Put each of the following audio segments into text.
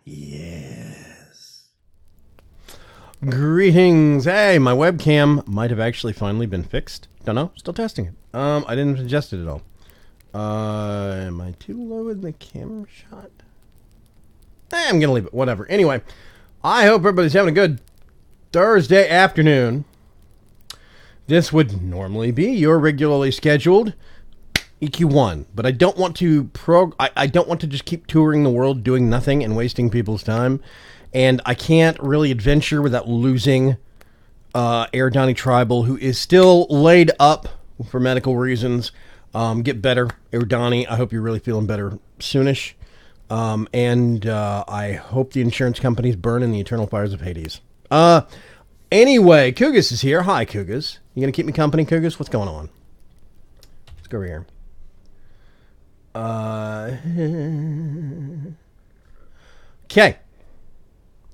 Yes. Greetings. Hey, my webcam might have actually finally been fixed. Don't know. Still testing it. I didn't adjust it at all. Am I too low in the camera shot? I'm gonna leave it. Whatever. Anyway, I hope everybody's having a good Thursday afternoon. This would normally be your regularly scheduled EQ1, but I don't want to I don't want to just keep touring the world doing nothing and wasting people's time, and I can't really adventure without losing Donnie Tribal, who is still laid up for medical reasons. Get better, Donnie. I hope you're really feeling better soonish, and I hope the insurance companies burn in the eternal fires of Hades. Anyway, Cougas is here. Hi, Cougas. You gonna keep me company, Cougas? What's going on? Let's go over here. Okay. I'm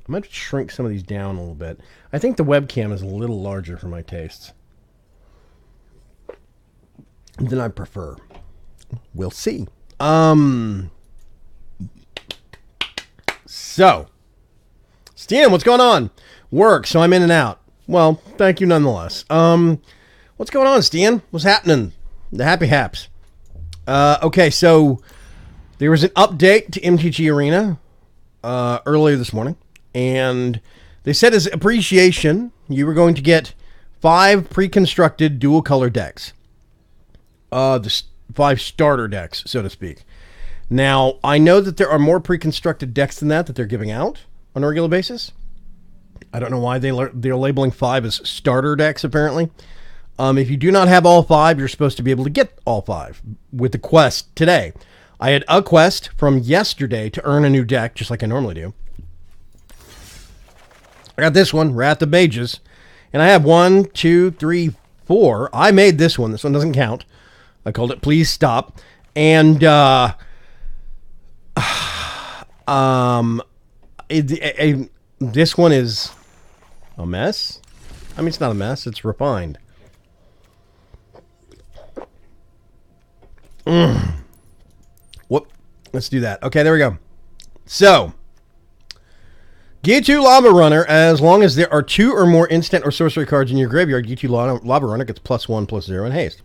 going to shrink some of these down a little bit. I think the webcam is a little larger for my tastes than I prefer. We'll see. So, Stan, what's going on? Work, so I'm in and out. Well, thank you nonetheless. What's going on, Stan? What's happening? The happy haps. Okay, so there was an update to MTG Arena earlier this morning, and they said as appreciation, you were going to get 5 pre-constructed dual-color decks. The 5 starter decks, so to speak. Now, I know that there are more pre-constructed decks than that they're giving out on a regular basis. I don't know why they're labeling 5 as starter decks, apparently. If you do not have all 5, you're supposed to be able to get all 5 with the quest today. I had a quest from yesterday to earn a new deck, just like I normally do. I got this one, Wrath of Mages, and I have 1, 2, 3, 4. I made this one. This one doesn't count. I called it Please Stop. And, this one is a mess. I mean, it's not a mess. It's refined. Whoop. Let's do that. Okay, there we go. So, G2 Lava Runner, as long as there are 2 or more instant or sorcery cards in your graveyard, G2 Lava Runner gets +1/+0 in haste.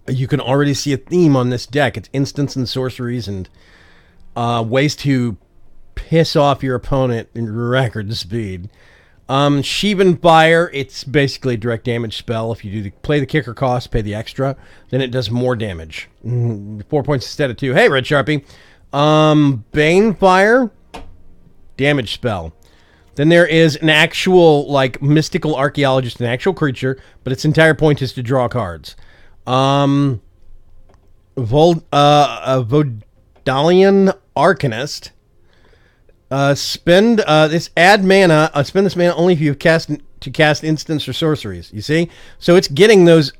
You can already see a theme on this deck. It's instants and sorceries and ways to piss off your opponent in record speed. Sheevan Fire, it's basically a direct damage spell. If you play the kicker cost, pay the extra, then it does more damage. 4 points instead of 2. Hey, Red Sharpie. Bane Fire, damage spell. Then there is an actual, like, mystical archaeologist, an actual creature, but its entire point is to draw cards. Vodalian Arcanist. Spend this mana only if you cast instants or sorceries. You see, so it's getting those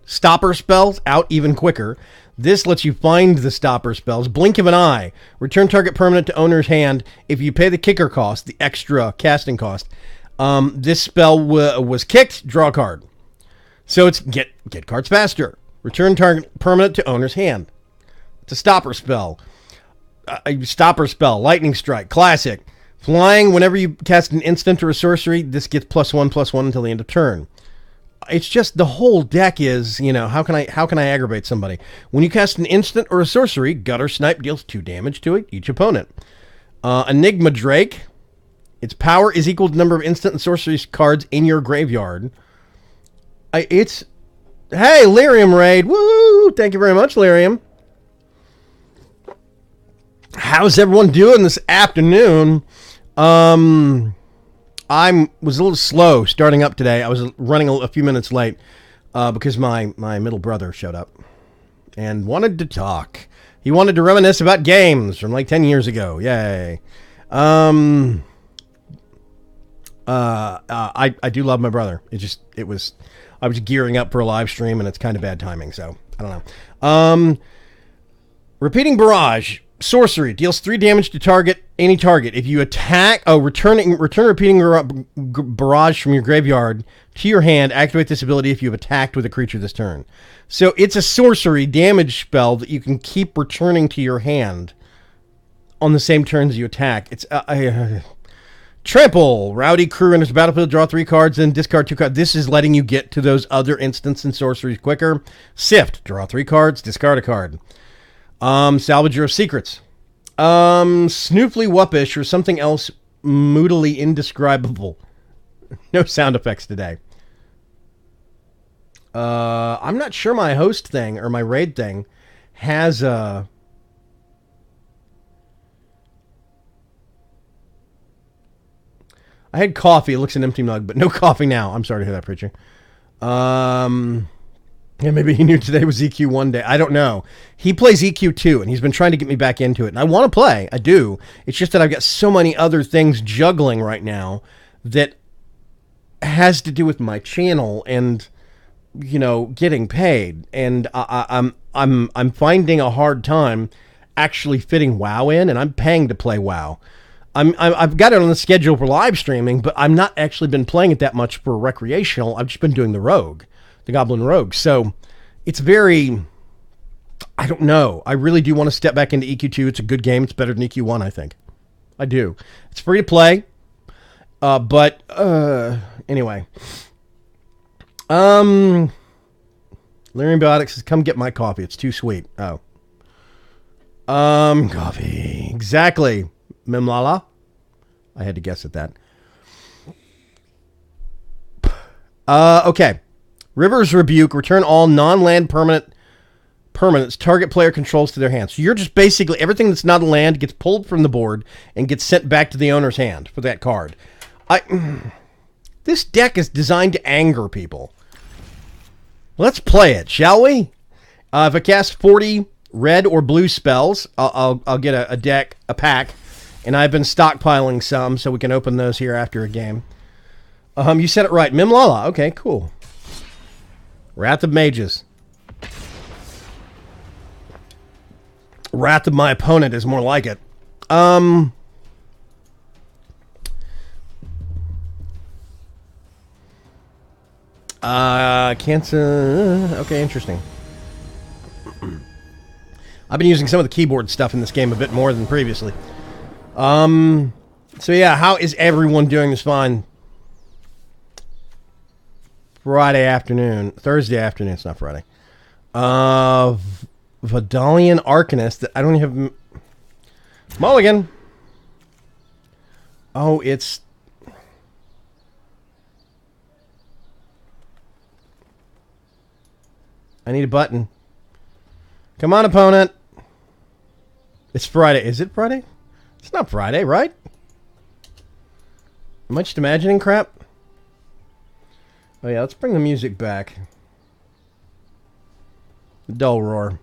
stopper spells out even quicker. This lets you find the stopper spells. Blink of an eye. Return target permanent to owner's hand if you pay the kicker cost, the extra casting cost. This spell was kicked. Draw a card. So it's get cards faster. Return target permanent to owner's hand. It's a stopper spell. Lightning Strike, classic. Flying, whenever you cast an instant or a sorcery, this gets +1/+1 until the end of turn. It's just the whole deck is, how can I aggravate somebody? When you cast an instant or a sorcery, Gutter Snipe deals 2 damage to each opponent. Enigma Drake, its power is equal to the number of instant and sorcery cards in your graveyard. Hey, Lyrium Raid, woo! Thank you very much, Lyrium. How's everyone doing this afternoon? I was a little slow starting up today. I was running a few minutes late because my middle brother showed up and wanted to talk. He wanted to reminisce about games from like 10 years ago. Yay. I do love my brother. I was gearing up for a live stream and it's kind of bad timing, so I don't know. Repeating Barrage. Sorcery deals 3 damage to any target. If you attack, return repeating barrage from your graveyard to your hand. Activate this ability if you have attacked with a creature this turn. So it's a sorcery damage spell that you can keep returning to your hand on the same turns you attack. It's Trample. Rowdy crew enters the battlefield. Draw 3 cards, then discard 2 cards. This is letting you get to those other instants and sorceries quicker. Sift. Draw 3 cards, discard a card. Salvager of Secrets. Snoofly Wuppish or something else moodily indescribable. No sound effects today. I'm not sure my host thing or my raid thing has a... I had coffee. It looks an empty mug, but no coffee now. I'm sorry to hear that, preacher. Yeah, maybe he knew today was EQ 1 day. I don't know. He plays EQ 2, and he's been trying to get me back into it. And I want to play. I do. It's just that I've got so many other things juggling right now that has to do with my channel and, you know, getting paid. And I'm finding a hard time actually fitting WoW in, and I'm paying to play WoW. I've got it on the schedule for live streaming, but I'm not actually been playing it that much for recreational. I've just been doing the Rogue. The Goblin Rogue. So it's very, I don't know. I really do want to step back into EQ2. It's a good game. It's better than EQ1, I think. I do. It's free to play. But anyway. Lyrian Biotics says, come get my coffee. It's too sweet. Oh. Coffee. Exactly. Mimlala. I had to guess at that. Okay. River's Rebuke. Return all non-land permanents target player controls to their hand. So you're just basically, everything that's not a land gets pulled from the board and gets sent back to the owner's hand for that card. This deck is designed to anger people. Let's play it, shall we? If I cast 40 red or blue spells, I'll get a pack, and I've been stockpiling some so we can open those here after a game. You said it right. Mimlala. Okay, cool. Wrath of Mages. Wrath of my opponent is more like it. Cancer. Okay, interesting. I've been using some of the keyboard stuff in this game a bit more than previously. So yeah, how is everyone doing this fine? Friday afternoon. Thursday afternoon. It's not Friday. Vidalian Arcanist. I don't even have... Mulligan. Oh, it's... I need a button. Come on, opponent. It's Friday. Is it Friday? It's not Friday, right? Am I just imagining crap? Oh yeah, let's bring the music back. The dull roar.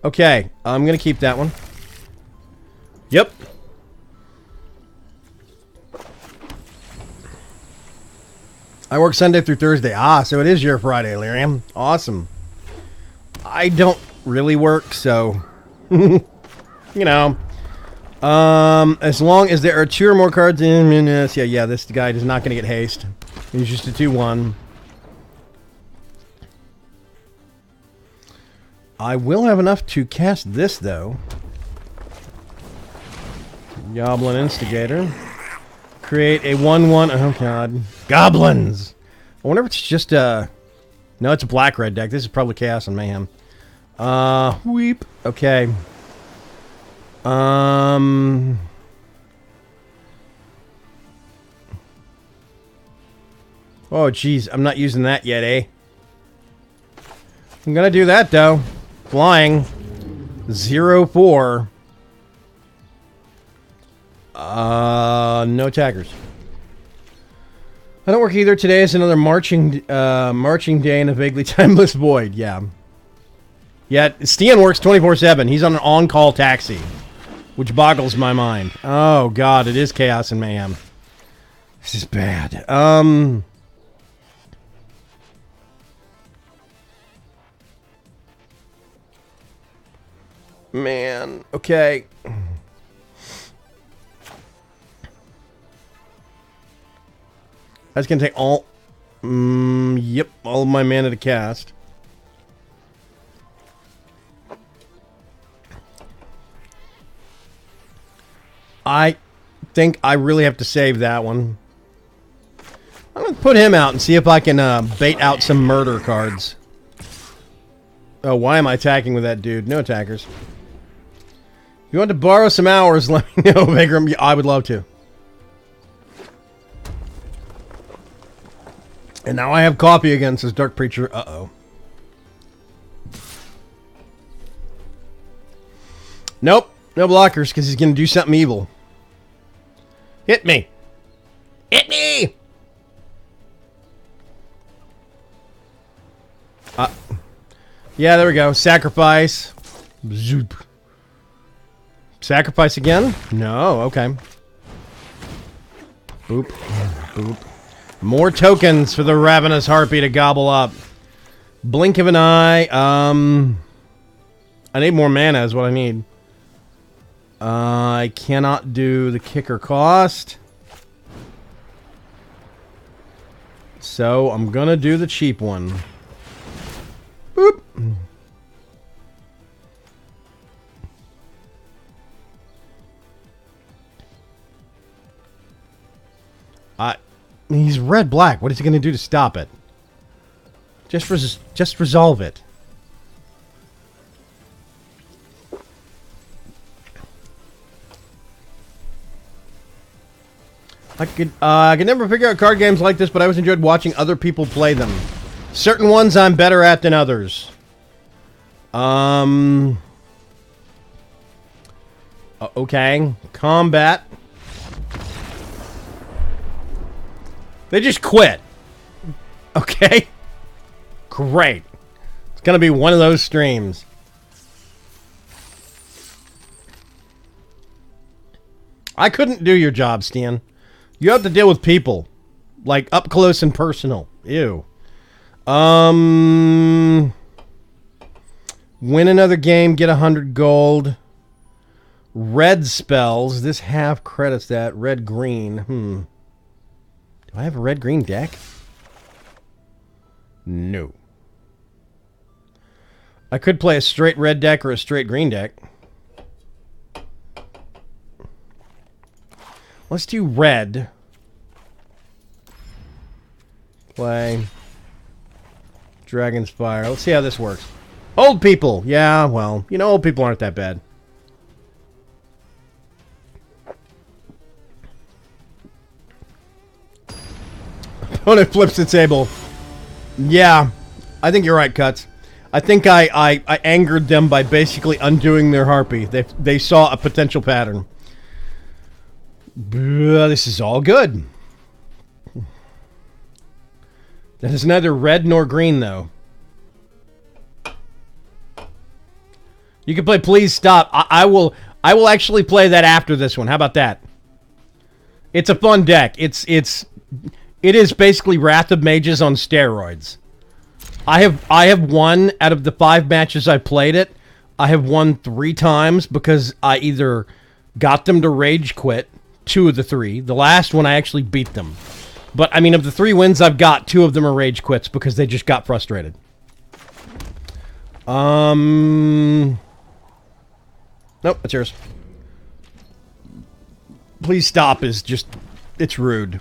Okay, I'm going to keep that one. Yep. I work Sunday through Thursday. Ah, so it is your Friday, Lyrium. Awesome. I don't really work, so... you know... as long as there are 2 or more cards in this, yeah, this guy is not going to get haste. He's just a 2/1. I will have enough to cast this, though. Goblin Instigator. Create a 1/1. Oh, God. Goblins! I wonder if it's just a... No, it's a black-red deck. This is probably Chaos and Mayhem. Weep. Okay. Oh, jeez. I'm not using that yet, eh? I'm gonna do that, though. Flying. 0/4. No attackers. I don't work either. Today is another marching day in a vaguely timeless void. Yeah. Yet, Stian works 24/7. He's on an on-call taxi. Which boggles my mind. Oh, God. It is Chaos and Mayhem. This is bad. man. Okay. That's going to take all... yep, all of my mana to cast. I think I really have to save that one. I'm going to put him out and see if I can bait out some murder cards. Oh, why am I attacking with that dude? No attackers. If you want to borrow some hours, let me know, Vaygrim. I would love to. And now I have coffee again, says Dark Preacher. Uh-oh. Nope. No blockers, because he's going to do something evil. Hit me. Hit me! Yeah, there we go. Sacrifice. Zoop. Sacrifice again? No, okay. Boop. Boop. More tokens for the Ravenous Harpy to gobble up. Blink of an eye. I need more mana is what I need. I cannot do the kicker cost. So I'm gonna do the cheap one. Boop. He's red-black. What is he going to do to stop it? Just resolve it. I could never figure out card games like this, but I always enjoyed watching other people play them. Certain ones I'm better at than others. Okay. Combat. They just quit. Okay. Great. It's gonna be one of those streams. I couldn't do your job, Stan. You have to deal with people. Like, up close and personal. Ew. Win another game, get 100 gold. Red spells. This half credits that. Red-green. Do I have a red-green deck? No. I could play a straight red deck or a straight green deck. Let's do red. Play Dragon's Fire. Let's see how this works. Old people. Yeah, well, you know, old people aren't that bad. Opponent flips the table. Yeah, I think you're right, Cuts. I think I angered them by basically undoing their harpy. They saw a potential pattern. This is all good. That is neither red nor green, though. You can play Please Stop. I will actually play that after this one. How about that? It's a fun deck. It is basically Wrath of Mages on steroids. I have won out of the 5 matches I played it. I have won 3 times because I either got them to rage quit, 2 of the 3. The last one I actually beat them. But I mean, of the 3 wins I've got, 2 of them are rage quits because they just got frustrated. Nope, that's yours. Please Stop is just, it's rude.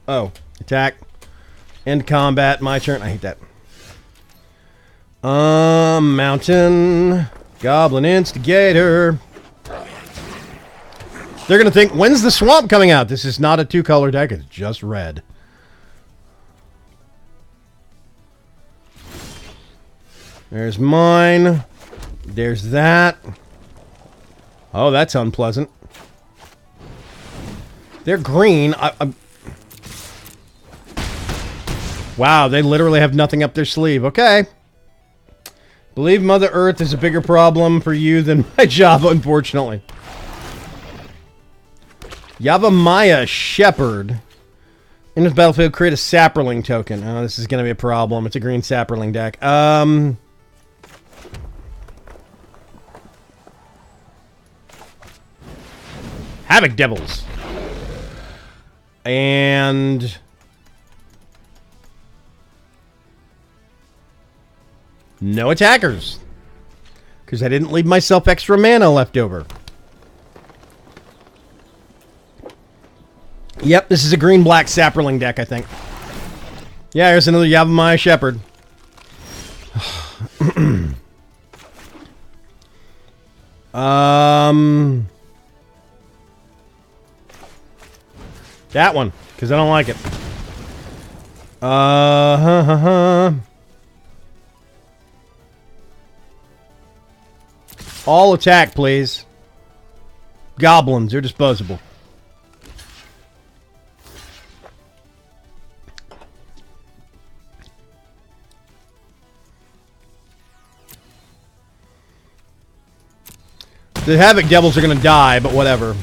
Oh, attack. End combat. My turn. I hate that. Mountain. Goblin Instigator. They're going to think, when's the swamp coming out? This is not a 2-color deck. It's just red. There's mine. There's that. Oh, that's unpleasant. They're green. Wow, they literally have nothing up their sleeve. Okay. Believe Mother Earth is a bigger problem for you than my job, unfortunately. Yavamaya Shepherd. In this battlefield, create a Saproling token. Oh, this is going to be a problem. It's a green Saproling deck. Havoc Devils. And... no attackers. Because I didn't leave myself extra mana left over. Yep, this is a green-black Saproling deck, I think. Yeah, here's another Yavimaya Shepherd. That one, because I don't like it. All attack, please. Goblins, they're disposable. The Havoc Devils are going to die, but whatever.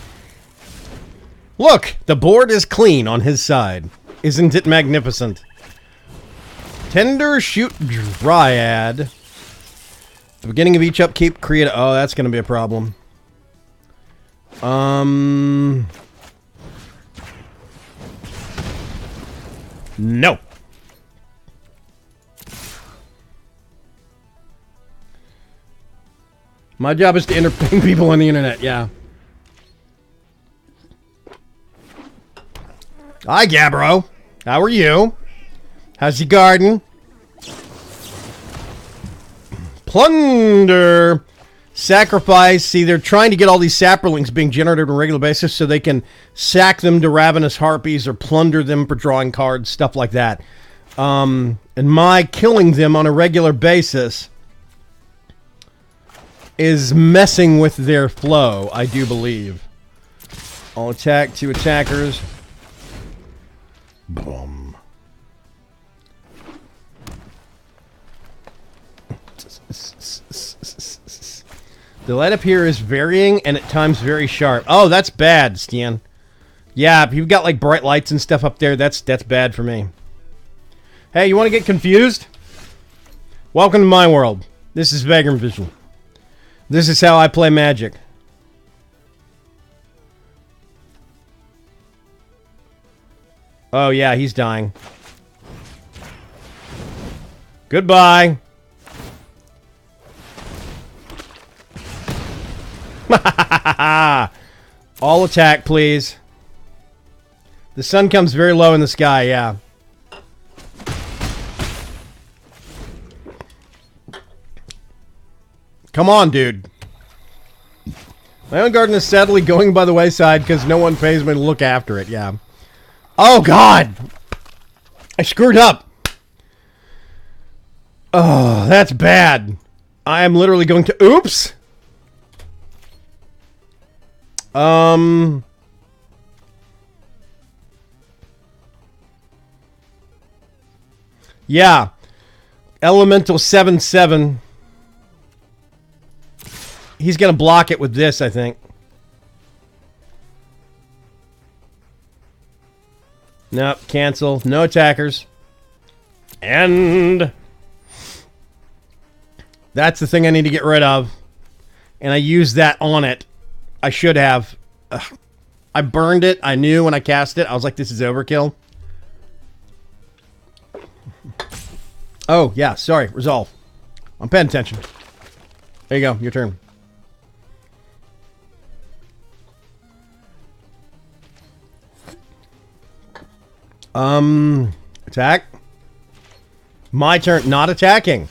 Look! The board is clean on his side. Isn't it magnificent? Tender Shoot Dryad. At the beginning of each upkeep, create... oh, that's going to be a problem. No. My job is to entertain people on the internet, yeah. Hi, Gabbro. How are you? How's your garden? Plunder. Sacrifice. See, they're trying to get all these saprolings being generated on a regular basis so they can sack them to ravenous harpies or plunder them for drawing cards, stuff like that. And my killing them on a regular basis is messing with their flow, I do believe. I'll attack 2 attackers. Boom. The light up here is varying and at times very sharp. Oh, that's bad, Stian. Yeah, if you've got like bright lights and stuff up there, that's bad for me. Hey, you want to get confused? Welcome to my world. This is Vaygrim Visual. This is how I play Magic. Oh yeah, he's dying. Goodbye. All attack, please. The sun comes very low in the sky, yeah. Come on, dude. My own garden is sadly going by the wayside because no one pays me to look after it, yeah. Oh, God! I screwed up! Oh, that's bad. I am literally going to... oops! Yeah. Elemental 7/7. He's going to block it with this, I think. Nope, cancel. No attackers. And that's the thing I need to get rid of. And I used that on it. I should have. Ugh. I burned it. I knew when I cast it. I was like, this is overkill. Oh, yeah. Sorry. Resolve. I'm paying attention. There you go. Your turn. Attack. My turn. Not attacking.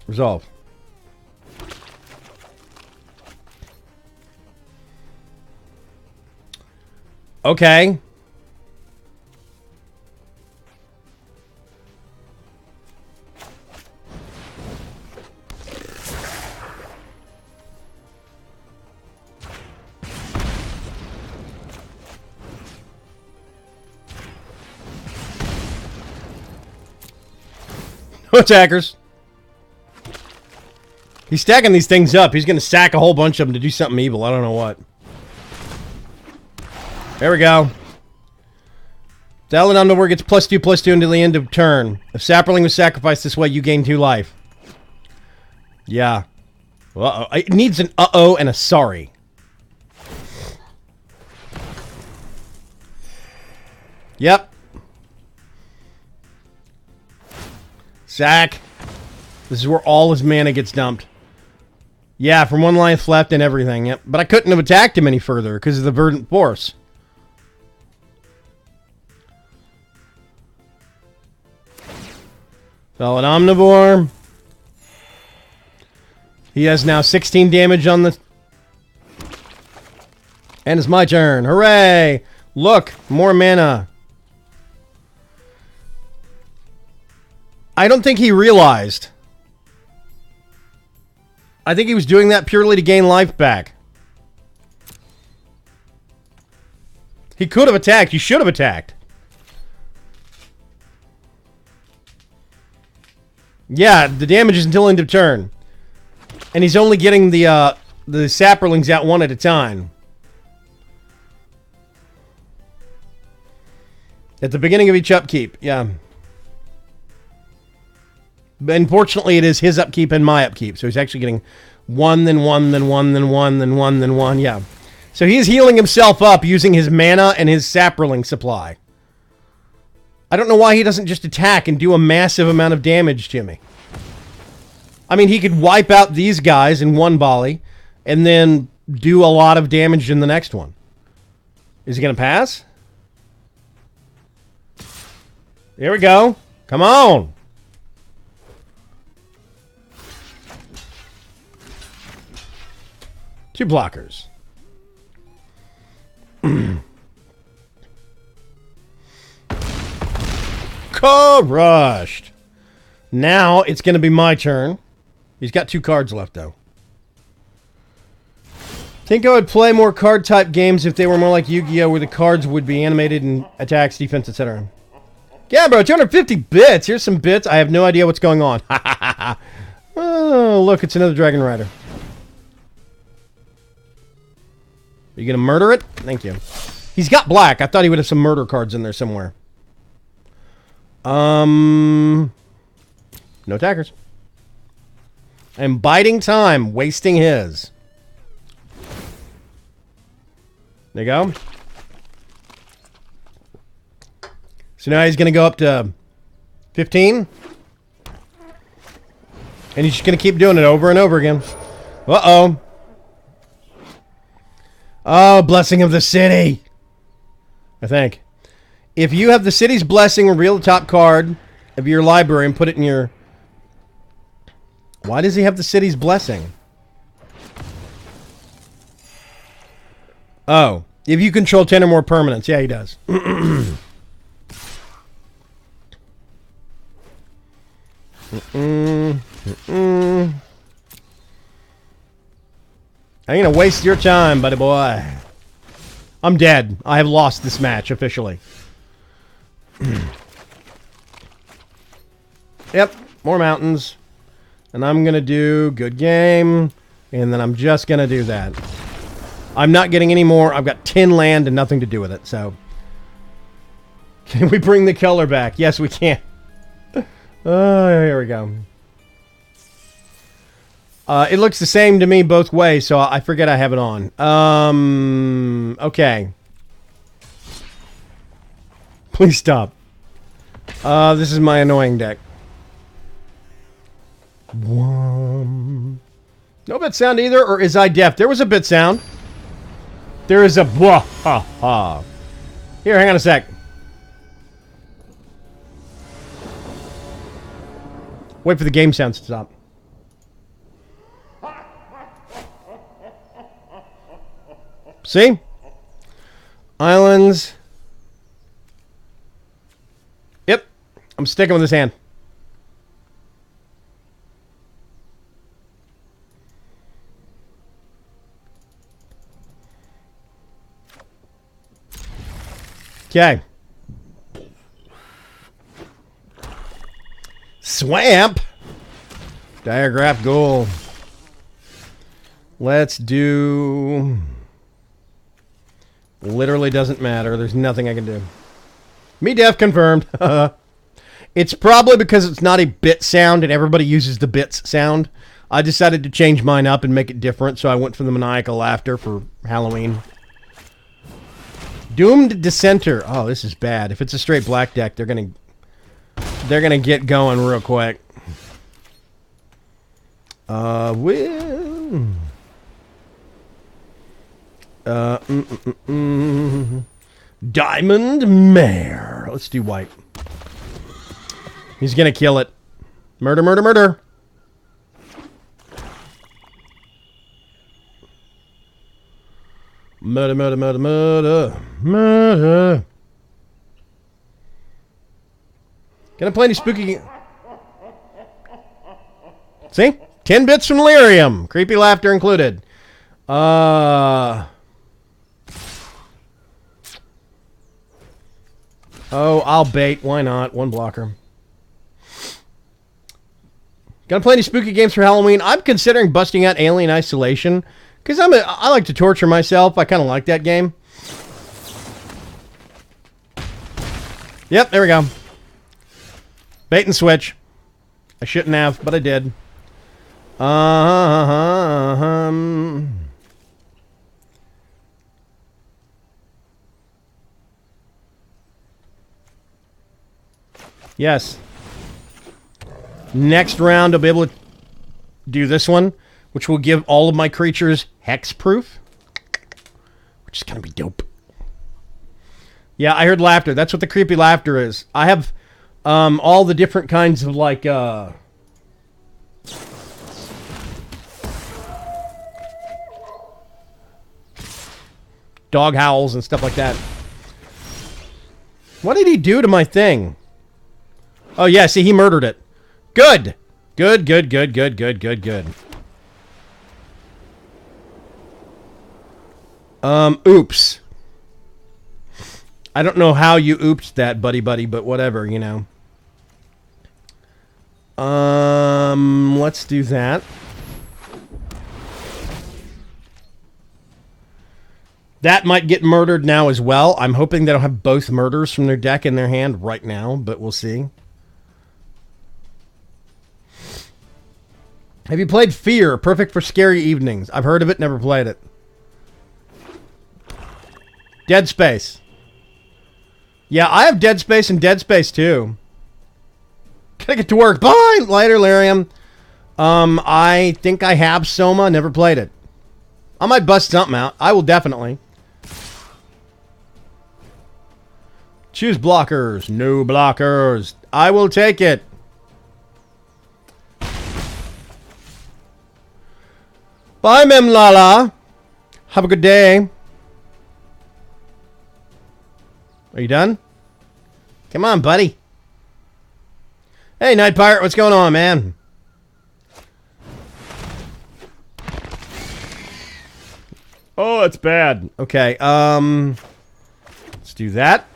Resolve. Okay. No attackers. He's stacking these things up. He's going to sack a whole bunch of them to do something evil. I don't know what. There we go. Talon Omnivore gets +2/+2 until the end of turn. If Saproling was sacrificed this way, you gain 2 life. Yeah. Uh-oh. It needs an uh-oh and a sorry. Yep. Sack. This is where all his mana gets dumped. Yeah, from 1 life left and everything. Yep. But I couldn't have attacked him any further because of the Verdant Force. Solid Omnivore. He has now 16 damage on the... And it's my turn. Hooray! Look, more mana. I don't think he realized. I think he was doing that purely to gain life back. He could have attacked. He should have attacked. Yeah, the damage is until end of turn. And he's only getting the Saprolings out 1 at a time. At the beginning of each upkeep, yeah. But unfortunately, it is his upkeep and my upkeep. So he's actually getting 1, then 1, then 1, then 1, then 1, then 1, yeah. So he's healing himself up using his mana and his Saproling supply. I don't know why he doesn't just attack and do a massive amount of damage to me. I mean, he could wipe out these guys in 1 volley and then do a lot of damage in the next one. Is he going to pass? There we go. Come on. Two blockers. Crushed. Now it's going to be my turn. He's got 2 cards left, though. Think I would play more card-type games if they were more like Yu-Gi-Oh! Where the cards would be animated and attacks, defense, etc. Yeah, bro, 250 bits. Here's some bits. I have no idea what's going on. Oh, look, it's another Dragon Rider. Are you going to murder it? Thank you. He's got black. I thought he would have some murder cards in there somewhere. No attackers. I'm biding time, wasting his. There you go. So now he's going to go up to 15. And he's just going to keep doing it over and over again. Uh-oh. Oh, Blessing of the City. I think. If you have the city's blessing, reveal the top card of your library and put it in your... Why does he have the city's blessing? Oh. If you control 10 or more permanents. Yeah, he does. I'm going to waste your time, buddy boy. I'm dead. I have lost this match officially. Yep, more mountains. And I'm going to do good game. And then I'm just going to do that. I'm not getting any more. I've got 10 land and nothing to do with it. So, can we bring the color back? Yes, we can. Oh, here we go. It looks the same to me both ways, so I forget I have it on. Okay. Please stop. This is my annoying deck. No bit sound either, or is I deaf? There was a bit sound. There is a blah ha ha. Here, hang on a sec. Wait for the game sounds to stop. See? Islands. Yep. I'm sticking with this hand. Okay. Swamp. Diagraph goal. Let's do... Literally doesn't matter. There's nothing I can do. Me def confirmed. It's probably because it's not a bit sound and everybody uses the bits sound. I decided to change mine up and make it different, so I went for the maniacal laughter for Halloween. Doomed Dissenter. Oh, this is bad. If it's a straight black deck, they're gonna get going real quick. Diamond Mare. Let's do white. He's gonna kill it. Murder, murder, murder. Murder, murder, murder, murder, murder. Gonna play any spooky... See? 10 bits from Lyrium. Creepy laughter included. Oh, I'll bait. Why not? One blocker. Gonna play any spooky games for Halloween? I'm considering busting out Alien Isolation. Because I like to torture myself. I kind of like that game. Yep, there we go. Bait and switch. I shouldn't have, but I did. Yes. Next round, I'll be able to do this one, which will give all of my creatures hexproof, which is going to be dope. Yeah, I heard laughter. That's what the creepy laughter is. I have all the different kinds of, like, dog howls and stuff like that. What did he do to my thing? Oh, yeah, see, he murdered it. Good. Good, good, good, good, good, good, good. Oops. I don't know how you oopsed that, buddy, but whatever, you know. Let's do that. That might get murdered now as well. I'm hoping they don't have both murders from their deck in their hand right now, but we'll see. Have you played Fear? Perfect for scary evenings. I've heard of it, never played it. Dead Space. Yeah, I have Dead Space and Dead Space 2. Gotta get to work. Bye! Later, Lyrium. I think I have Soma. Never played it. I might bust something out. I will definitely. Choose blockers. No blockers. I will take it. Bye, Mem Lala. Have a good day. Are you done? Come on, buddy. Hey, Night Pirate. What's going on, man? Oh, that's bad. Okay, let's do that.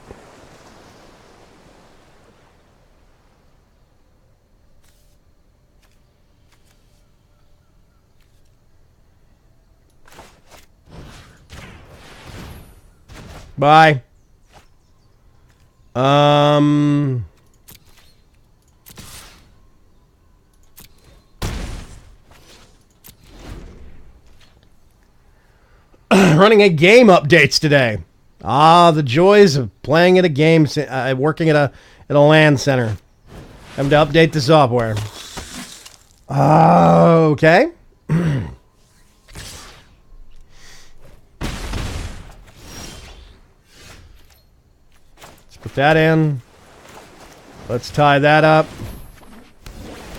Bye. Running a game updates today. Ah, the joys of playing at a game, working at a LAN center. Having to update the software. Okay. Let's put that in. Let's tie that up.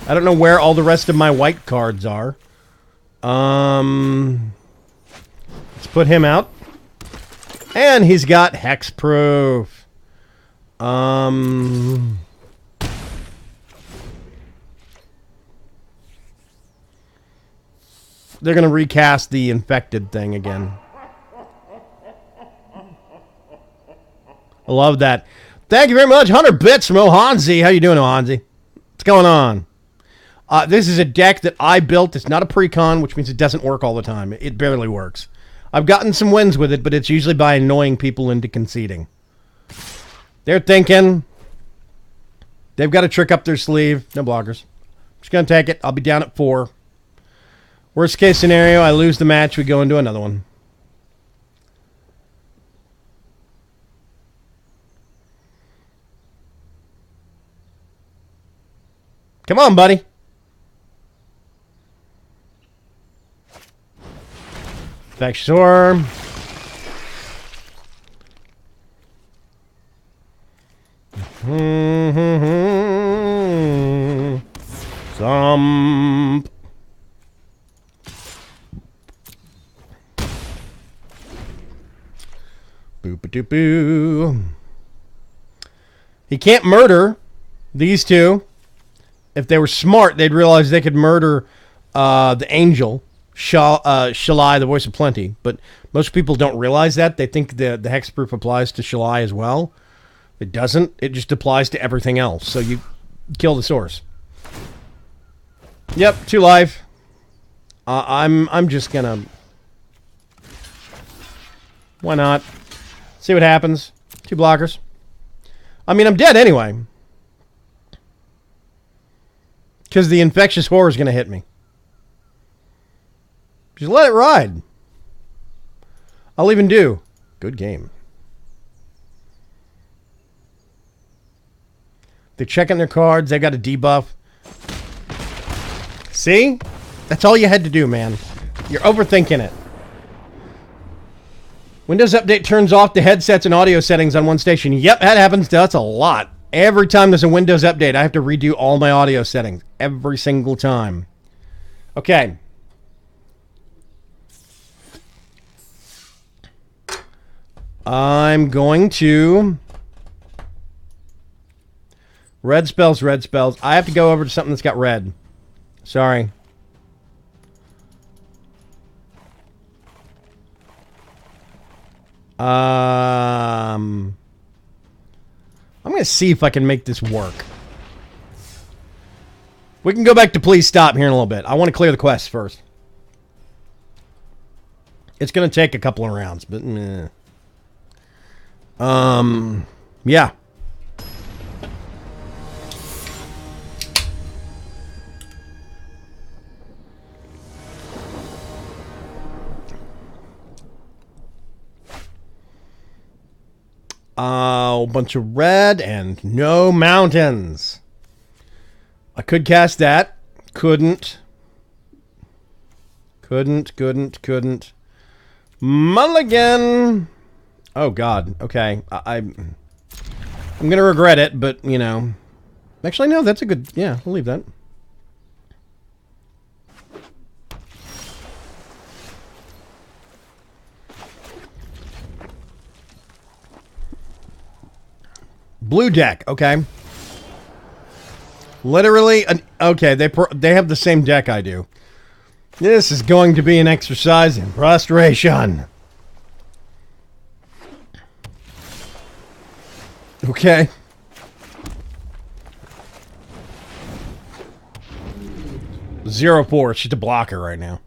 I don't know where all the rest of my white cards are. Let's put him out. And he's got hexproof. They're going to recast the infected thing again. I love that. Thank you very much. 100 bits from Ohanzi. How you doing, Ohanzi? What's going on? This is a deck that I built. It's not a pre-con, which means it doesn't work all the time. It barely works. I've gotten some wins with it, but it's usually by annoying people into conceding. They're thinking. They've got a trick up their sleeve. No blockers. Just going to take it. I'll be down at 4. Worst case scenario, I lose the match. We go into another one. Come on, buddy. Infectious Orb. Some. Boop-a-doop-boo. He can't murder these two. If they were smart, they'd realize they could murder the angel, Shalai, the voice of plenty. But most people don't realize that. They think the hexproof applies to Shalai as well. It doesn't. It just applies to everything else. So you kill the source. Yep, 2 life. I'm just gonna. Why not? See what happens. 2 blockers. I mean, I'm dead anyway. Because the infectious horror is going to hit me. Just let it ride. I'll even do. Good game. They're checking their cards. They've got a debuff. See? That's all you had to do, man. You're overthinking it. Windows Update turns off the headsets and audio settings on one station. Yep, that happens to us a lot. Every time there's a Windows Update, I have to redo all my audio settings. Every single time. Okay. I'm going to... Red spells, red spells. I have to go over to something that's got red. Sorry. I'm going to see if I can make this work. We can go back to please stop here in a little bit. I want to clear the quest first. It's going to take a couple of rounds, but yeah. A bunch of red and no mountains. I could cast that. Couldn't. Mulligan. Oh, God. Okay. I'm going to regret it, but, you know. Actually, no, that's a good... Yeah, I'll leave that. Blue deck, okay. Literally, okay, they have the same deck I do. This is going to be an exercise in frustration. Okay. Zero 4, she's a blocker right now.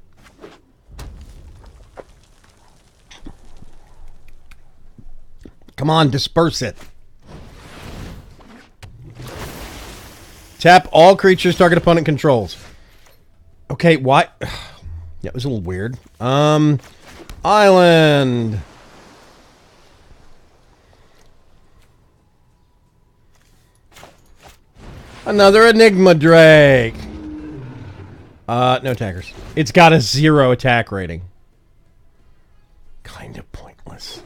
Come on, disperse it. Tap all creatures target opponent controls. Okay, why? That was a little weird. Island. Another Enigma Drake. No attackers. It's got a 0 attack rating. Kind of pointless.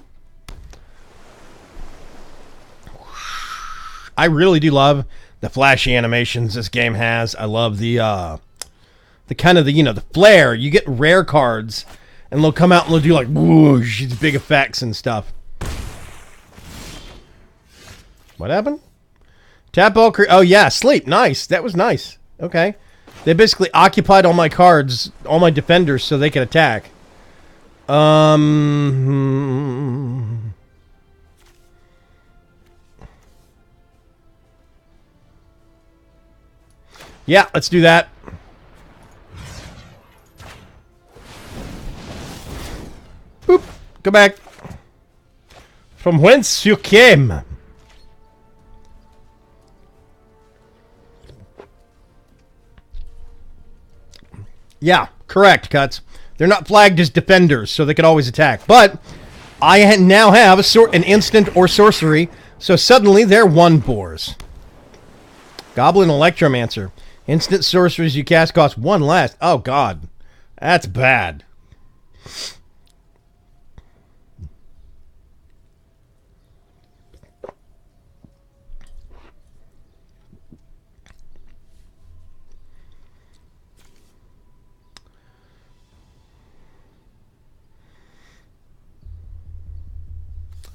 I really do love the flashy animations this game has. I love the kind of the, you know, the flair. You get rare cards and they'll come out and they'll do like whoosh, these big effects and stuff. What happened? Tap all oh yeah, sleep. Nice. That was nice. Okay. They basically occupied all my cards, all my defenders, so they could attack. Yeah, let's do that. Boop. Go back. From whence you came. Yeah, correct, Cuts. They're not flagged as defenders, so they could always attack. But I now have an instant or sorcery, so suddenly they're 1/4s. Goblin Electromancer. Instant sorceries you cast cost 1 less. Oh, God. That's bad.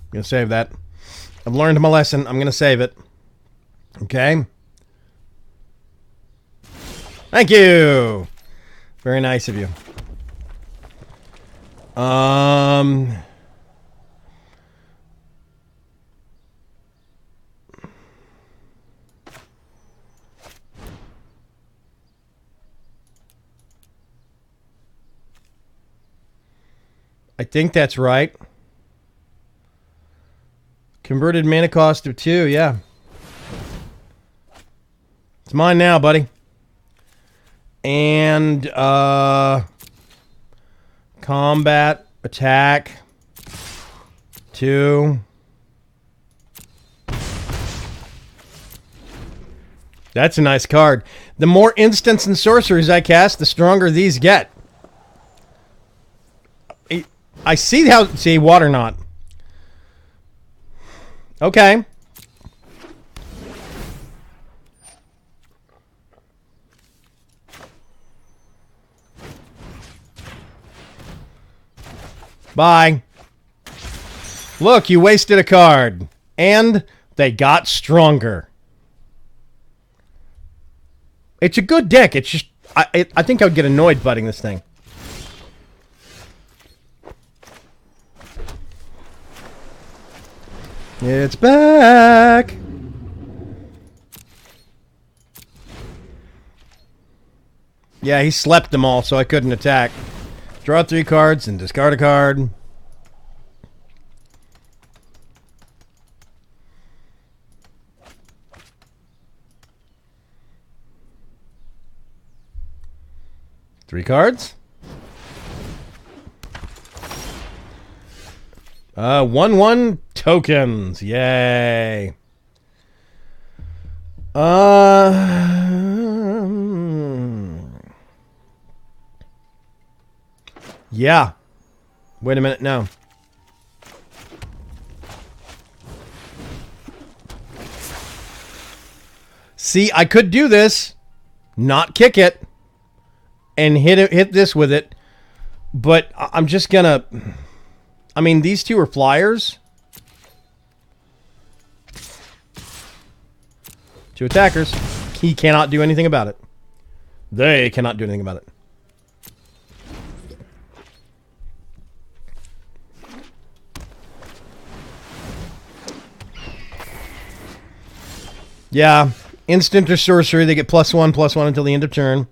I'm going to save that. I've learned my lesson. I'm going to save it. Okay. Thank you. Very nice of you. I think that's right. Converted mana cost of 2, yeah. It's mine now, buddy. And, combat, attack, 2. That's a nice card. The more instants and sorceries I cast, the stronger these get. I see how... See, Water Knot. Okay. Bye. Look, you wasted a card. And they got stronger. It's a good deck. It's just... I think I would get annoyed butting this thing. It's back! Yeah, he slept them all, so I couldn't attack. Draw 3 cards and discard a card. Three cards. 1/1 tokens. Yay. Yeah. Wait a minute, no. See, I could do this, not kick it, and hit this with it, but I'm just gonna... I mean, these two are flyers. 2 attackers. He cannot do anything about it. They cannot do anything about it. Yeah. Instant or sorcery. They get +1/+1 until the end of turn.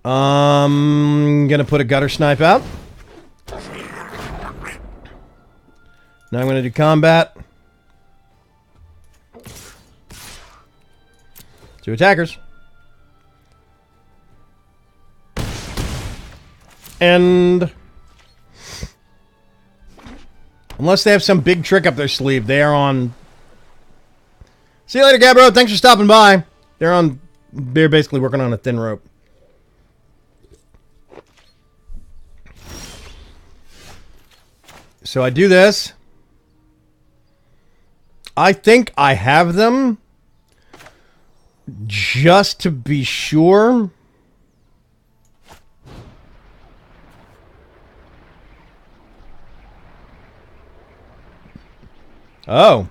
Gonna put a Gutter Snipe out. Now I'm going to do combat. 2 attackers. And unless they have some big trick up their sleeve, they are on... See you later, Gabbro. Thanks for stopping by. They're basically working on a thin rope. So I do this. I think I have them just to be sure. Oh.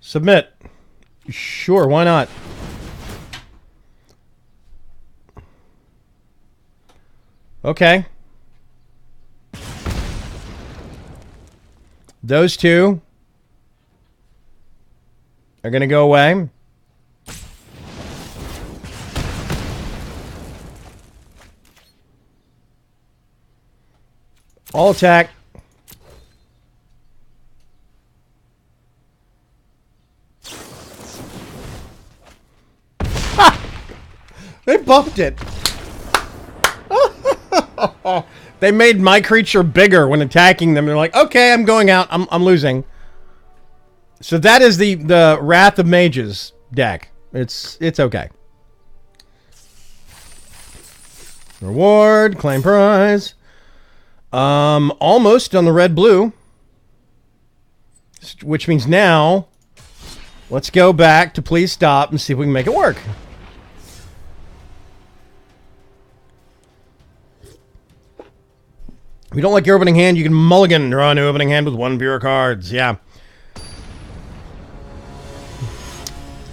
Submit. Sure, why not? Okay. Those 2 are going to go away. All attack. buffed it. They made my creature bigger when attacking them. They're like, okay, I'm going out. I'm losing. So that is the Wrath of Mages deck. It's okay. Reward, claim prize. Almost on the red-blue. Which means now, let's go back to please stop and see if we can make it work. If you don't like your opening hand, you can mulligan. Draw a new opening hand with 1 of your cards. Yeah.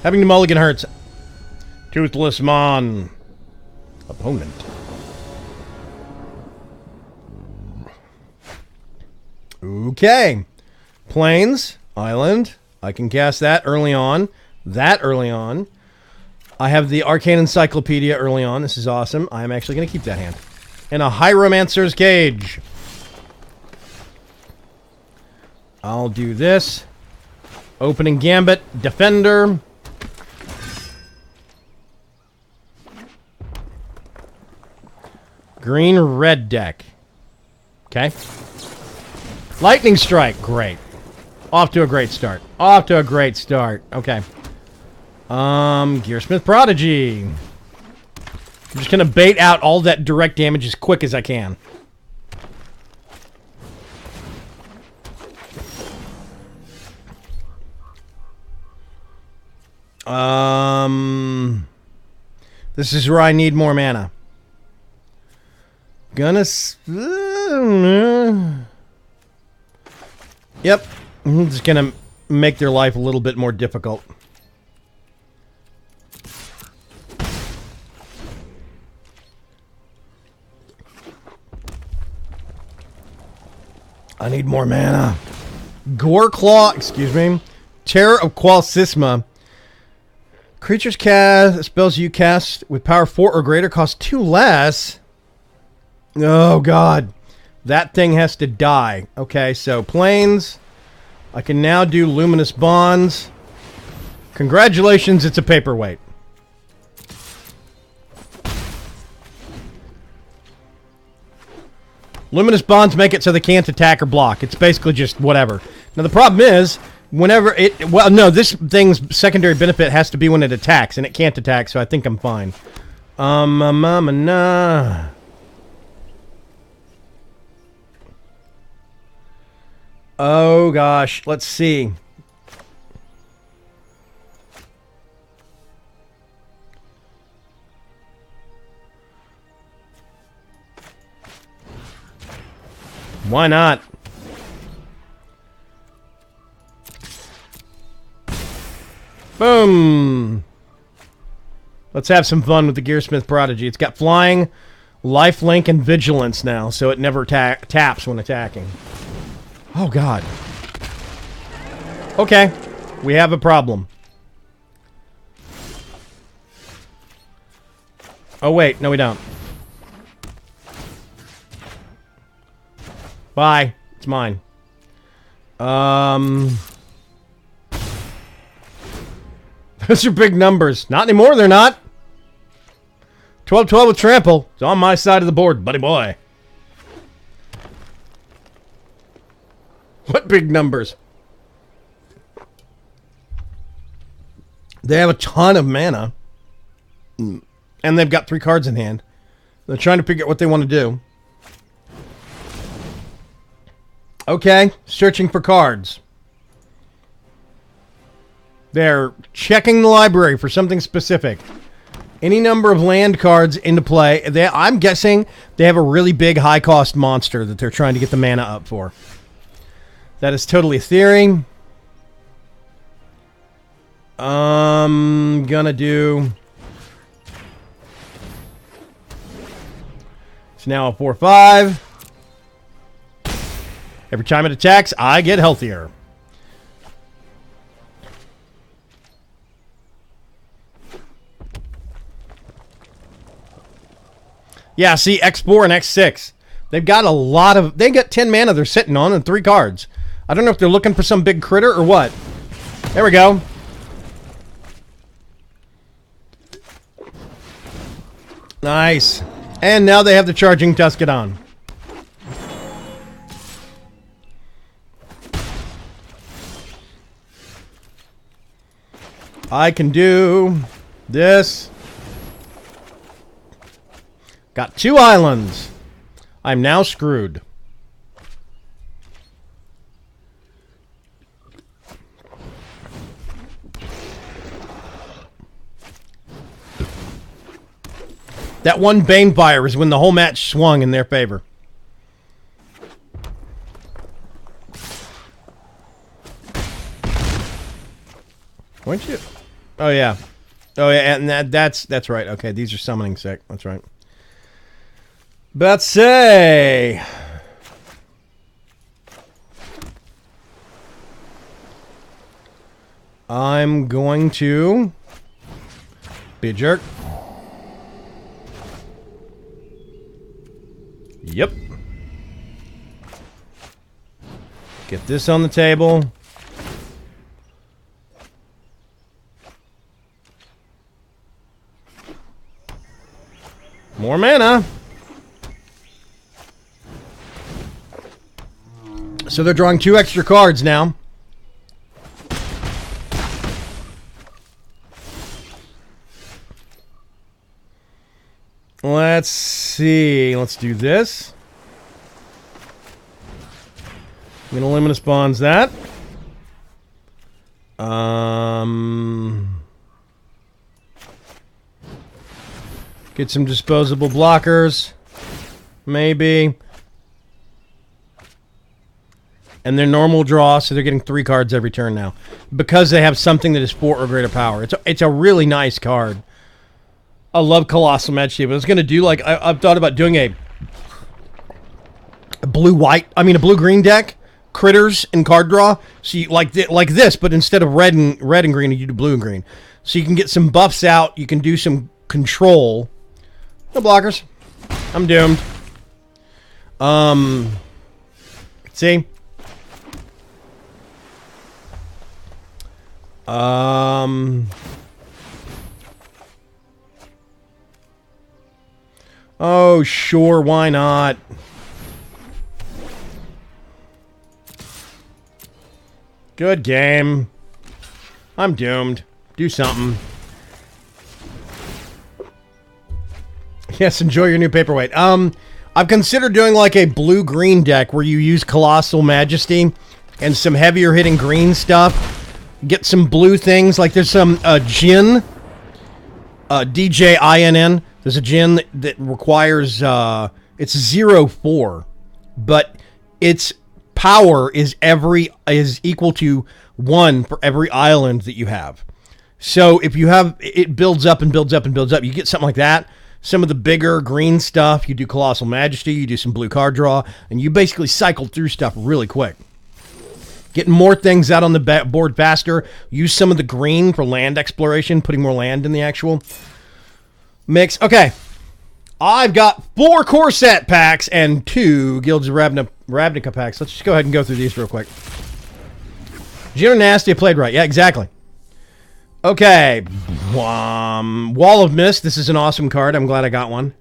Having to mulligan hurts. Toothless Mon. Opponent. Okay. Plains. Island. I can cast that early on. That early on. I have the Arcane Encyclopedia early on. This is awesome. I'm actually going to keep that hand. And a Hieromancer's Cage. I'll do this. Opening Gambit. Defender. Green-red deck. Okay. Lightning Strike. Great. Off to a great start. Off to a great start. Okay. Gearsmith Prodigy. I'm just going to bait out all that direct damage as quick as I can. This is where I need more mana. Yep. I'm just gonna make their life a little bit more difficult. I need more mana. Goreclaw, excuse me. Terror of Qualsisma. Creatures cast, spells you cast with power 4 or greater cost 2 less. Oh, God. That thing has to die. Okay, so Plains. I can now do Luminous Bonds. Congratulations, it's a paperweight. Luminous Bonds make it so they can't attack or block. It's basically just whatever. Now, the problem is, whenever it... Well, no, this thing's secondary benefit has to be when it attacks, and it can't attack, so I think I'm fine. Nah. Oh, gosh. Let's see. Why not? Boom. Let's have some fun with the Gearsmith Prodigy. It's got flying, lifelink, and vigilance now, so it never taps when attacking. Oh, God. Okay. We have a problem. Oh, wait. No, we don't. Bye. It's mine. Those are big numbers. Not anymore, they're not. 12-12 with trample. It's on my side of the board, buddy boy. What big numbers? They have a ton of mana. And they've got 3 cards in hand. They're trying to figure out what they want to do. Okay, searching for cards. They're checking the library for something specific. Any number of land cards into play. I'm guessing they have a really big high-cost monster that they're trying to get the mana up for. That is totally a theory. Gonna do... It's now a 4/5. Every time it attacks, I get healthier. Yeah, see, X4 and X6. They've got a lot of... They got 10 mana they're sitting on and 3 cards. I don't know if they're looking for some big critter or what. There we go. Nice. And now they have the charging Tuscadon. I can do this. Got 2 islands. I'm now screwed. That one Bane Fire is when the whole match swung in their favor. Weren't you? Oh yeah. Oh yeah, and that's right. Okay, these are summoning sick. That's right. But say I'm going to be a jerk. Yep. Get this on the table. More mana. So they're drawing 2 extra cards now. Let's see. Let's do this. I'm going to Luminous Bonds that. Get some disposable blockers. Maybe. And their normal draw, so they're getting 3 cards every turn now. Because they have something that is 4 or greater power. It's a really nice card. I love Colossal Majesty, but I was going to do, like, I've thought about doing a blue-green deck, critters and card draw. So you, like this, but instead of red and green, you do blue and green. So you can get some buffs out, you can do some control. No blockers. I'm doomed. See? Oh, sure, why not? Good game. I'm doomed. Do something. Yes, enjoy your new paperweight. I've considered doing like a blue-green deck where you use Colossal Majesty and some heavier hitting green stuff. Get some blue things, like there's some Jin, DJINN. There's a Jin that requires, it's 0/4, but its power is equal to 1 for every island that you have. So if you have, it builds up and builds up and builds up. You get something like that. Some of the bigger green stuff, you do Colossal Majesty, you do some blue card draw, and you basically cycle through stuff really quick. Getting more things out on the board faster. Use some of the green for land exploration, putting more land in the actual mix. Okay. I've got 4 core set packs and 2 Guilds of Ravnica packs. Let's just go ahead and go through these real quick. Gino Nasty, I played right. Yeah, exactly. Okay. Wall of Mist. This is an awesome card. I'm glad I got one.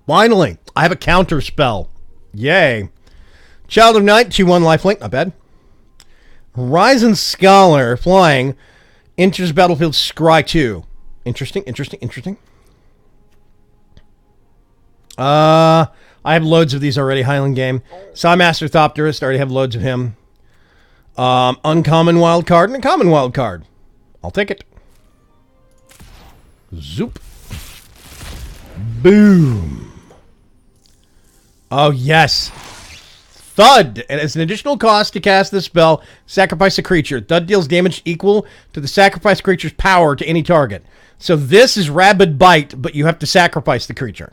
Finally, I have a counter spell. Yay. Child of Night, 2/1 lifelink. Not bad. Horizon Scholar, flying, enters battlefield, scry 2. Interesting, interesting, interesting. I have loads of these already. Highland Game. Psymaster Thopterist, already have loads of him. Uncommon wild card and a common wild card. I'll take it. Zoop. Boom. Oh, yes. Thud. And it's an additional cost to cast this spell. Sacrifice a creature. Thud deals damage equal to the sacrifice creature's power to any target. So this is Rabid Bite, but you have to sacrifice the creature.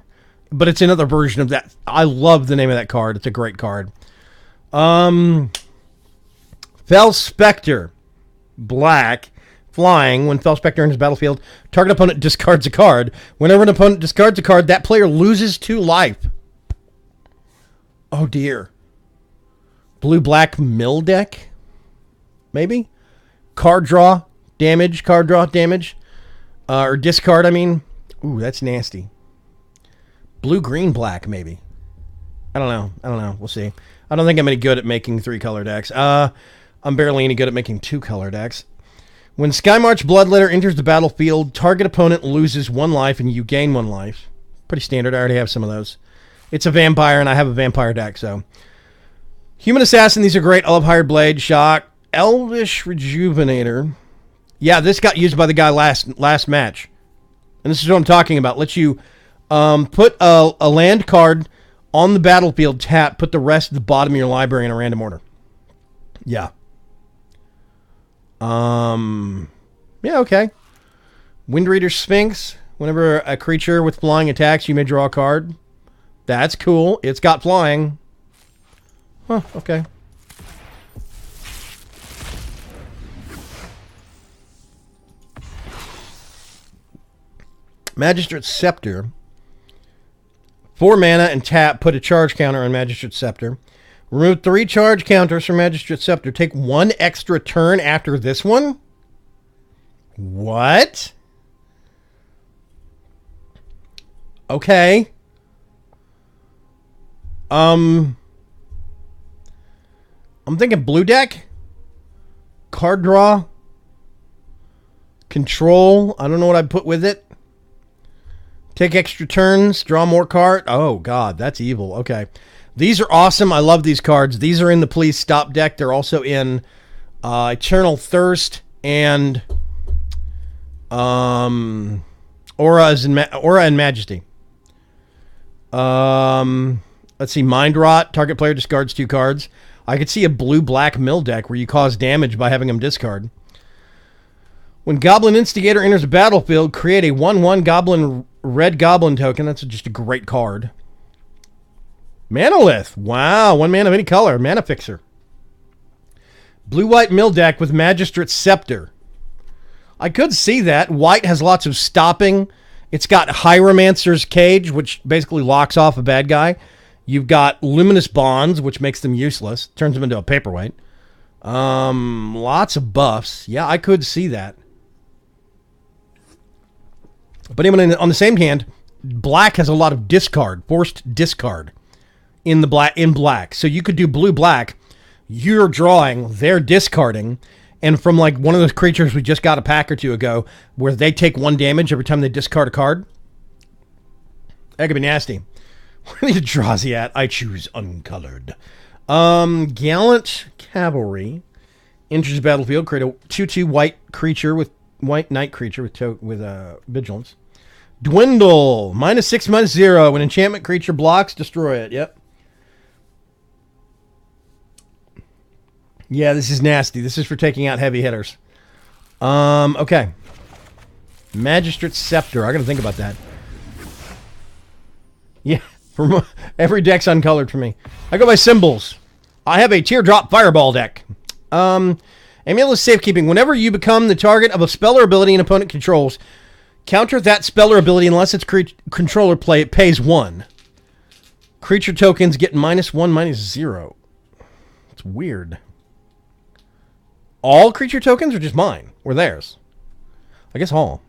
But it's another version of that. I love the name of that card. It's a great card. Fell Spectre. Black. Flying. When Fell Spectre enters battlefield, target opponent discards a card. Whenever an opponent discards a card, that player loses 2 life. Oh, dear. Blue-black mill deck? Maybe? Card draw. damage, card draw damage. Or discard, I mean. Ooh, that's nasty. Blue, green, black, maybe. I don't know. We'll see. I don't think I'm any good at making 3-color decks. I'm barely any good at making 2-color decks. When Skymarch Bloodletter enters the battlefield, target opponent loses 1 life and you gain 1 life. Pretty standard. I already have some of those. It's a vampire, and I have a vampire deck, so. Human Assassin, these are great. I love Hired Blade, Shock. Elvish Rejuvenator. Yeah, this got used by the guy last match. And this is what I'm talking about. Lets you put a land card on the battlefield, tap, put the rest at the bottom of your library in a random order. Yeah. Yeah, okay. Windreader Sphinx. Whenever a creature with flying attacks, you may draw a card. That's cool. It's got flying. Huh, okay. Magistrate Scepter. 4 mana and tap. Put a charge counter on Magistrate Scepter. Remove 3 charge counters from Magistrate Scepter. Take 1 extra turn after this one? What? Okay. I'm thinking blue deck. Card draw. Control. I don't know what I'd put with it. Take extra turns. Draw more cards. Oh, God. That's evil. Okay. These are awesome. I love these cards. These are in the Please Stop deck. They're also in Eternal Thirst and Aura and Majesty. Let's see. Mind Rot. Target player discards 2 cards. I could see a blue-black mill deck where you cause damage by having them discard. When Goblin Instigator enters the battlefield, create a 1/1 red goblin token. That's just a great card. Manolith. Wow. 1 mana of any color. Mana Fixer. Blue-white mill deck with Magistrate Scepter. I could see that. White has lots of stopping. It's got Hieromancer's Cage, which basically locks off a bad guy. You've got Luminous Bonds, which makes them useless. Turns them into a paperweight. Lots of buffs. Yeah, I could see that. But even on the same hand, black has a lot of discard, forced discard in black. So you could do blue-black. You're drawing, they're discarding. And from like one of those creatures we just got a pack or two ago, where they take 1 damage every time they discard a card. That could be nasty. Where are the Eldrazi at? I choose uncolored. Gallant Cavalry enters the battlefield. Create a 2/2 white creature with white knight creature with vigilance. Dwindle. -6, -0. When enchantment creature blocks, destroy it. Yep. Yeah, this is nasty. This is for taking out heavy hitters. Okay. Magistrate Scepter. I gotta think about that. Yeah. Every deck's uncolored for me. I go by symbols. I have a Teardrop Fireball deck. Amulet Safekeeping. Whenever you become the target of a spell or ability an opponent controls, counter that spell or ability unless its controller pays 1. Creature tokens get -1, -0. It's weird. All creature tokens or just mine? Or theirs? I guess all.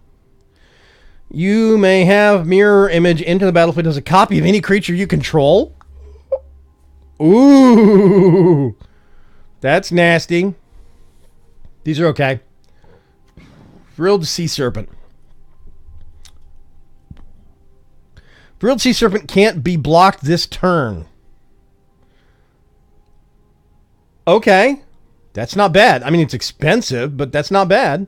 You may have mirror image into the battlefield as a copy of any creature you control. Ooh. That's nasty. These are okay. Frilled Sea Serpent. Frilled Sea Serpent can't be blocked this turn. Okay. That's not bad. I mean, it's expensive, but that's not bad.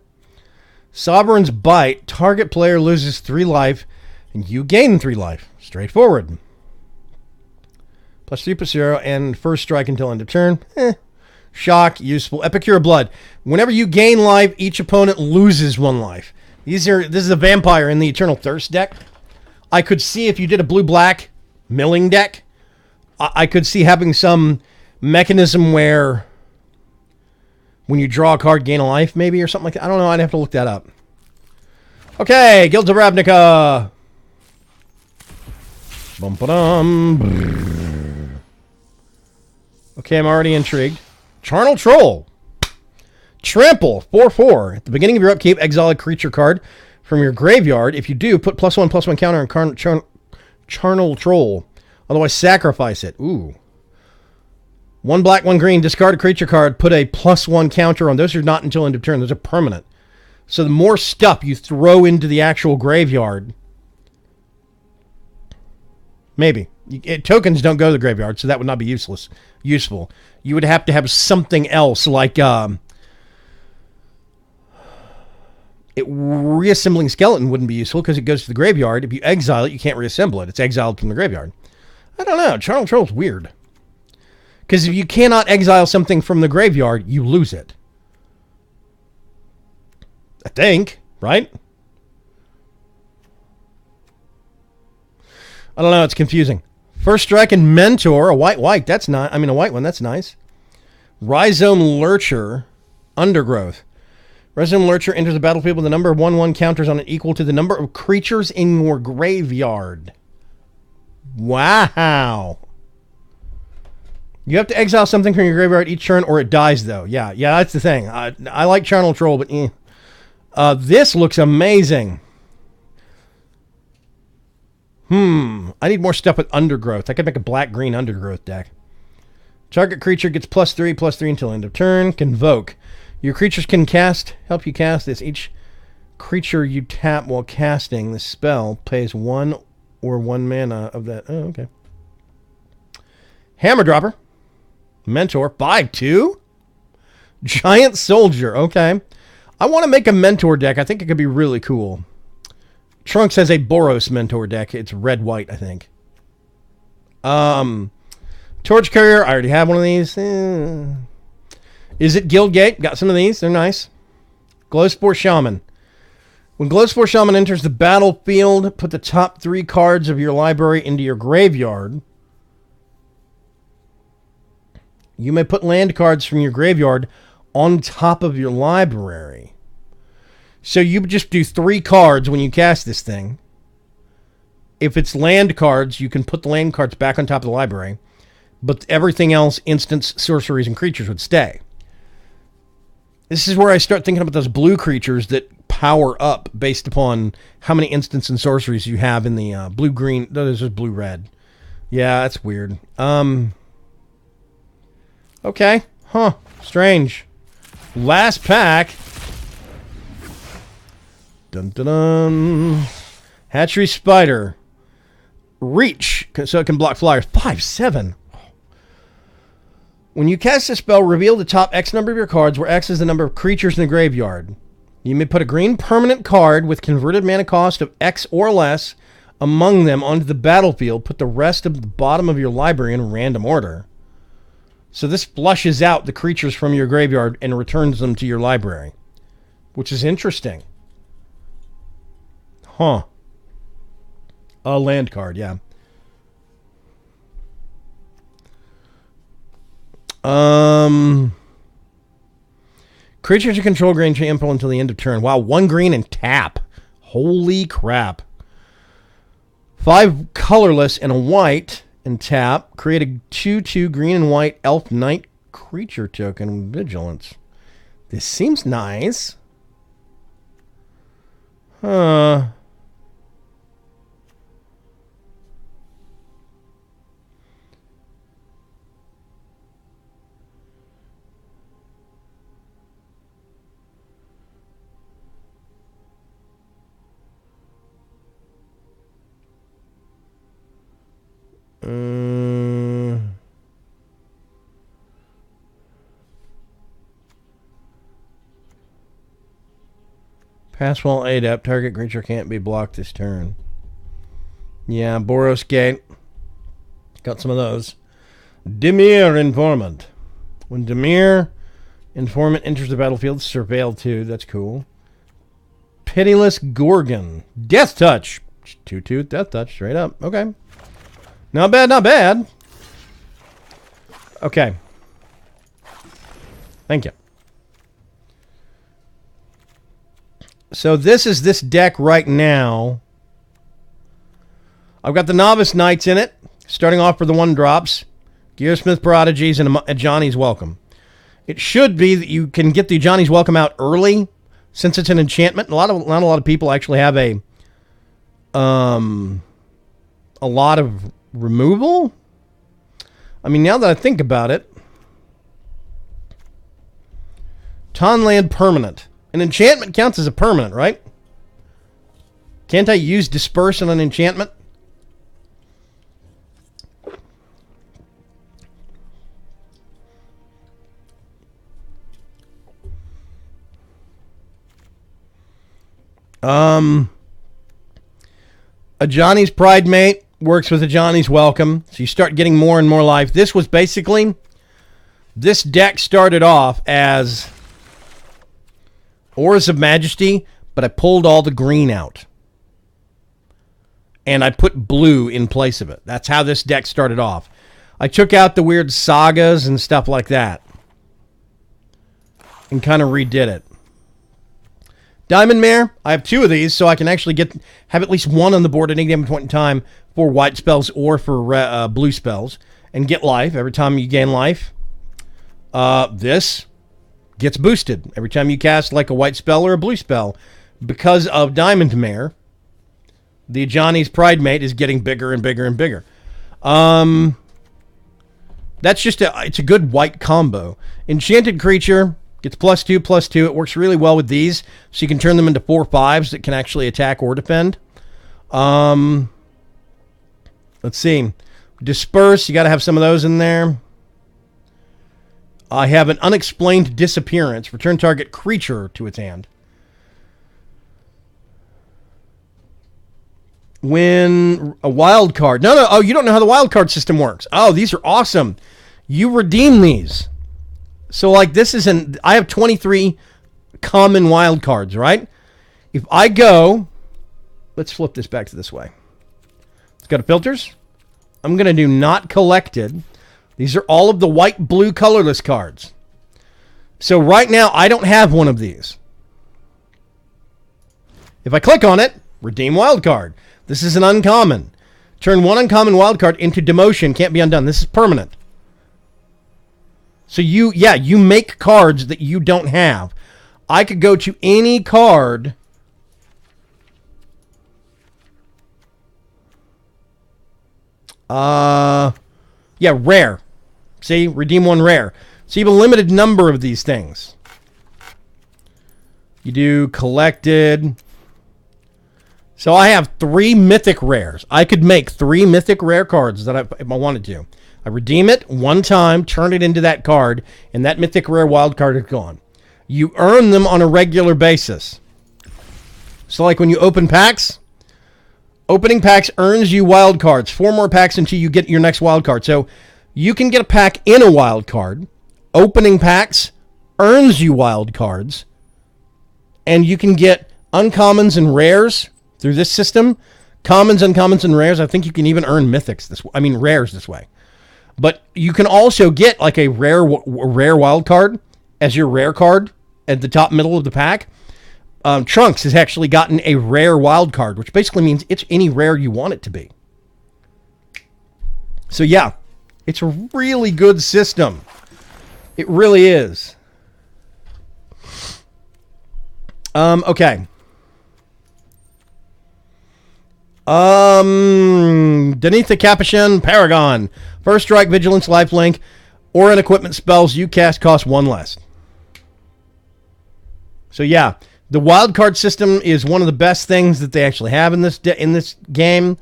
Sovereign's Bite. Target player loses 3 life, and you gain 3 life. Straightforward. +3/+0, and first strike until end of turn. Shock, useful. Epicure Blood. Whenever you gain life, each opponent loses 1 life. This is a vampire in the Eternal Thirst deck. I could see if you did a blue-black milling deck, I could see having some mechanism where when you draw a card, gain a life, maybe, or something like that. I don't know. I'd have to look that up. Okay, Guilds of Ravnica. Bum-ba-dum. Okay, I'm already intrigued. Charnel Troll. Trample, 4/4. At the beginning of your upkeep, exile a creature card from your graveyard. If you do, put +1/+1 counter on Charnel Troll. Otherwise, sacrifice it. Ooh. 1 black, 1 green. Discard a creature card. Put a +1 counter on. Those are not until end of turn. Those are permanent. So the more stuff you throw into the actual graveyard, maybe. Tokens don't go to the graveyard, so that would not be useful. You would have to have something else, like reassembling skeleton wouldn't be useful because it goes to the graveyard. If you exile it, you can't reassemble it. It's exiled from the graveyard. I don't know. Charnel Troll's weird. Because if you cannot exile something from the graveyard, you lose it. I think, right? I don't know. It's confusing. First strike and Mentor, a white. That's not. I mean, a white one. That's nice. Rhizome Lurcher, Undergrowth. Rhizome Lurcher enters the battlefield with the number of 1/1 counters on it equal to the number of creatures in your graveyard. Wow. You have to exile something from your graveyard each turn, or it dies. Though, yeah, that's the thing. I like Charnel Troll, but this looks amazing. I need more stuff with Undergrowth. I could make a black-green Undergrowth deck. Target creature gets +3/+3 until end of turn. Convoke. Your creatures can help you cast this. Each creature you tap while casting the spell pays 1 or 1 mana of that. Oh, okay. Hammer Dropper. Mentor. 5/2? Giant Soldier. Okay. I want to make a Mentor deck. I think it could be really cool. Trunks has a Boros Mentor deck. It's red-white, I think. Torch Carrier. I already have one of these. Is it Guildgate? Got some of these. They're nice. Glowspore Shaman. When Glowspore Shaman enters the battlefield, put the top 3 cards of your library into your graveyard. You may put land cards from your graveyard on top of your library. So you just do 3 cards when you cast this thing. If it's land cards, you can put the land cards back on top of the library. But everything else, instants, sorceries, and creatures would stay. This is where I start thinking about those blue creatures that power up based upon how many instants and sorceries you have in the blue-green. No, this is blue-red. Yeah, that's weird. Okay. Huh. Strange. Last pack. Dun dun dun. Hatchery Spider. Reach, so it can block flyers. 5/7. When you cast a spell, reveal the top X number of your cards, where X is the number of creatures in the graveyard. You may put a green permanent card with converted mana cost of X or less among them onto the battlefield. Put the rest of the bottom of your library in random order. So this flushes out the creatures from your graveyard and returns them to your library, which is interesting. Huh. A land card, yeah. Creatures you control gain info until the end of turn. Wow, 1 green and tap. Holy crap. 5 colorless and a white and tap. Create a 2/2 green and white elf knight creature token with vigilance. This seems nice. Huh. Pass while adept. Target creature can't be blocked this turn. Yeah, Boros Gate. Got some of those. Dimir Informant. When Dimir Informant enters the battlefield, surveil 2. That's cool. Pitiless Gorgon. Death Touch. 2/2 Death Touch. Straight up. Okay. Not bad, not bad. Okay. Thank you. So this is this deck right now. I've got the Novice Knights in it. Starting off for the 1-drops. Gearsmith Prodigies and a Johnny's Welcome. It should be that you can get the Johnny's Welcome out early, since it's an enchantment. Not a lot of people actually have a lot of removal. I mean, now that I think about it, Tonland permanent. An enchantment counts as a permanent, right? Can't I use Disperse on an enchantment? A Johnny's Pride Mate works with a Johnny's Welcome, so you start getting more and more life. This was basically, this deck started off as Auras of Majesty, but I pulled all the green out. And I put blue in place of it. That's how this deck started off. I took out the weird sagas and stuff like that. And kind of redid it. Diamond Mare, I have 2 of these, so I can actually have at least 1 on the board at any given point in time for white spells or for blue spells. And get life every time you gain life. This gets boosted every time you cast like a white spell or a blue spell. Because of Diamond Mare, the Johnny's Pride Mate is getting bigger and bigger and bigger. That's just it's a good white combo. Enchanted Creature gets +2/+2. It works really well with these, so you can turn them into 4/5s that can actually attack or defend. Let's see. Disperse, you got to have some of those in there. I have an Unexplained Disappearance. Return target creature to its hand. When a wild card... No. Oh, you don't know how the wild card system works. Oh, these are awesome. You redeem these. So, like, this is I have 23 common wild cards, right? If I go... Let's flip this back to this way. Let's go to filters. I'm going to do not collected. These are all of the white, blue, colorless cards. So right now, I don't have one of these. If I click on it, redeem wild card. This is an uncommon. Turn 1 uncommon wild card into demotion. Can't be undone. This is permanent. So you make cards that you don't have. I could go to any card. Rare. See, redeem 1 rare. So you have a limited number of these things. You do collected. So I have 3 mythic rares. I could make 3 mythic rare cards that if I wanted to. I redeem it 1 time, turn it into that card, and that mythic rare wild card is gone. You earn them on a regular basis. So like when you open packs, opening packs earns you wild cards. 4 more packs until you get your next wild card. So you can get a pack in a wild card. Opening packs earns you wild cards. And you can get uncommons and rares through this system. Commons, uncommons, and rares. I think you can even earn mythics this way. I mean, rares this way. But you can also get like a rare wild card as your rare card at the top middle of the pack. Trunks has actually gotten a rare wild card, which basically means it's any rare you want it to be. So yeah, it's a really good system. It really is. Okay. Beneath the Capuchin, Paragon. First strike, vigilance, lifelink, or an equipment spells you cast cost 1 less. So yeah, the wild card system is one of the best things that they actually have in this game.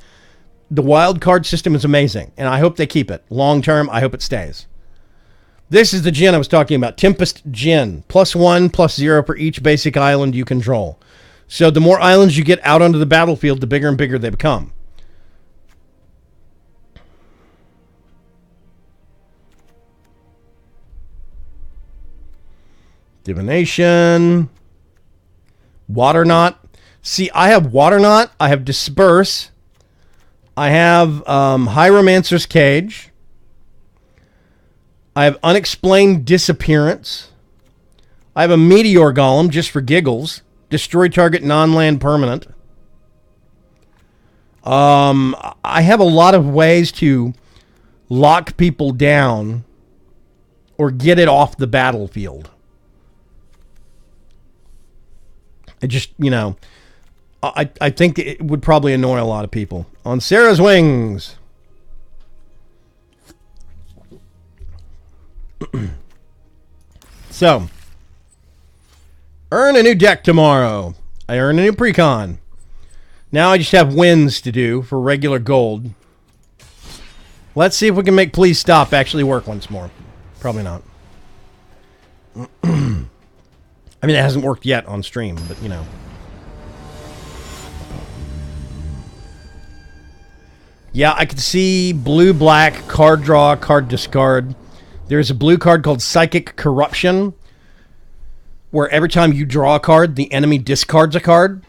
The wild card system is amazing, and I hope they keep it. Long term, I hope it stays. This is the Djinn I was talking about. Tempest Djinn. +1/+0 for each basic island you control. So the more islands you get out onto the battlefield, the bigger and bigger they become. Divination. Waterknot. See, I have Waterknot. I have Disperse. I have Hieromancer's Cage. I have Unexplained Disappearance. I have a Meteor Golem just for giggles. Destroy target non-land permanent. I have a lot of ways to lock people down or get it off the battlefield. It just, you know, I think it would probably annoy a lot of people. On Sarah's Wings. So, earn a new deck tomorrow. I earn a new precon. Now I just have wins to do for regular gold. Let's see if we can make Please Stop actually work once more. Probably not. I mean, it hasn't worked yet on stream, but you know. Yeah, I could see blue-black, card draw, card discard. There's a blue card called Psychic Corruption, where every time you draw a card, the enemy discards a card.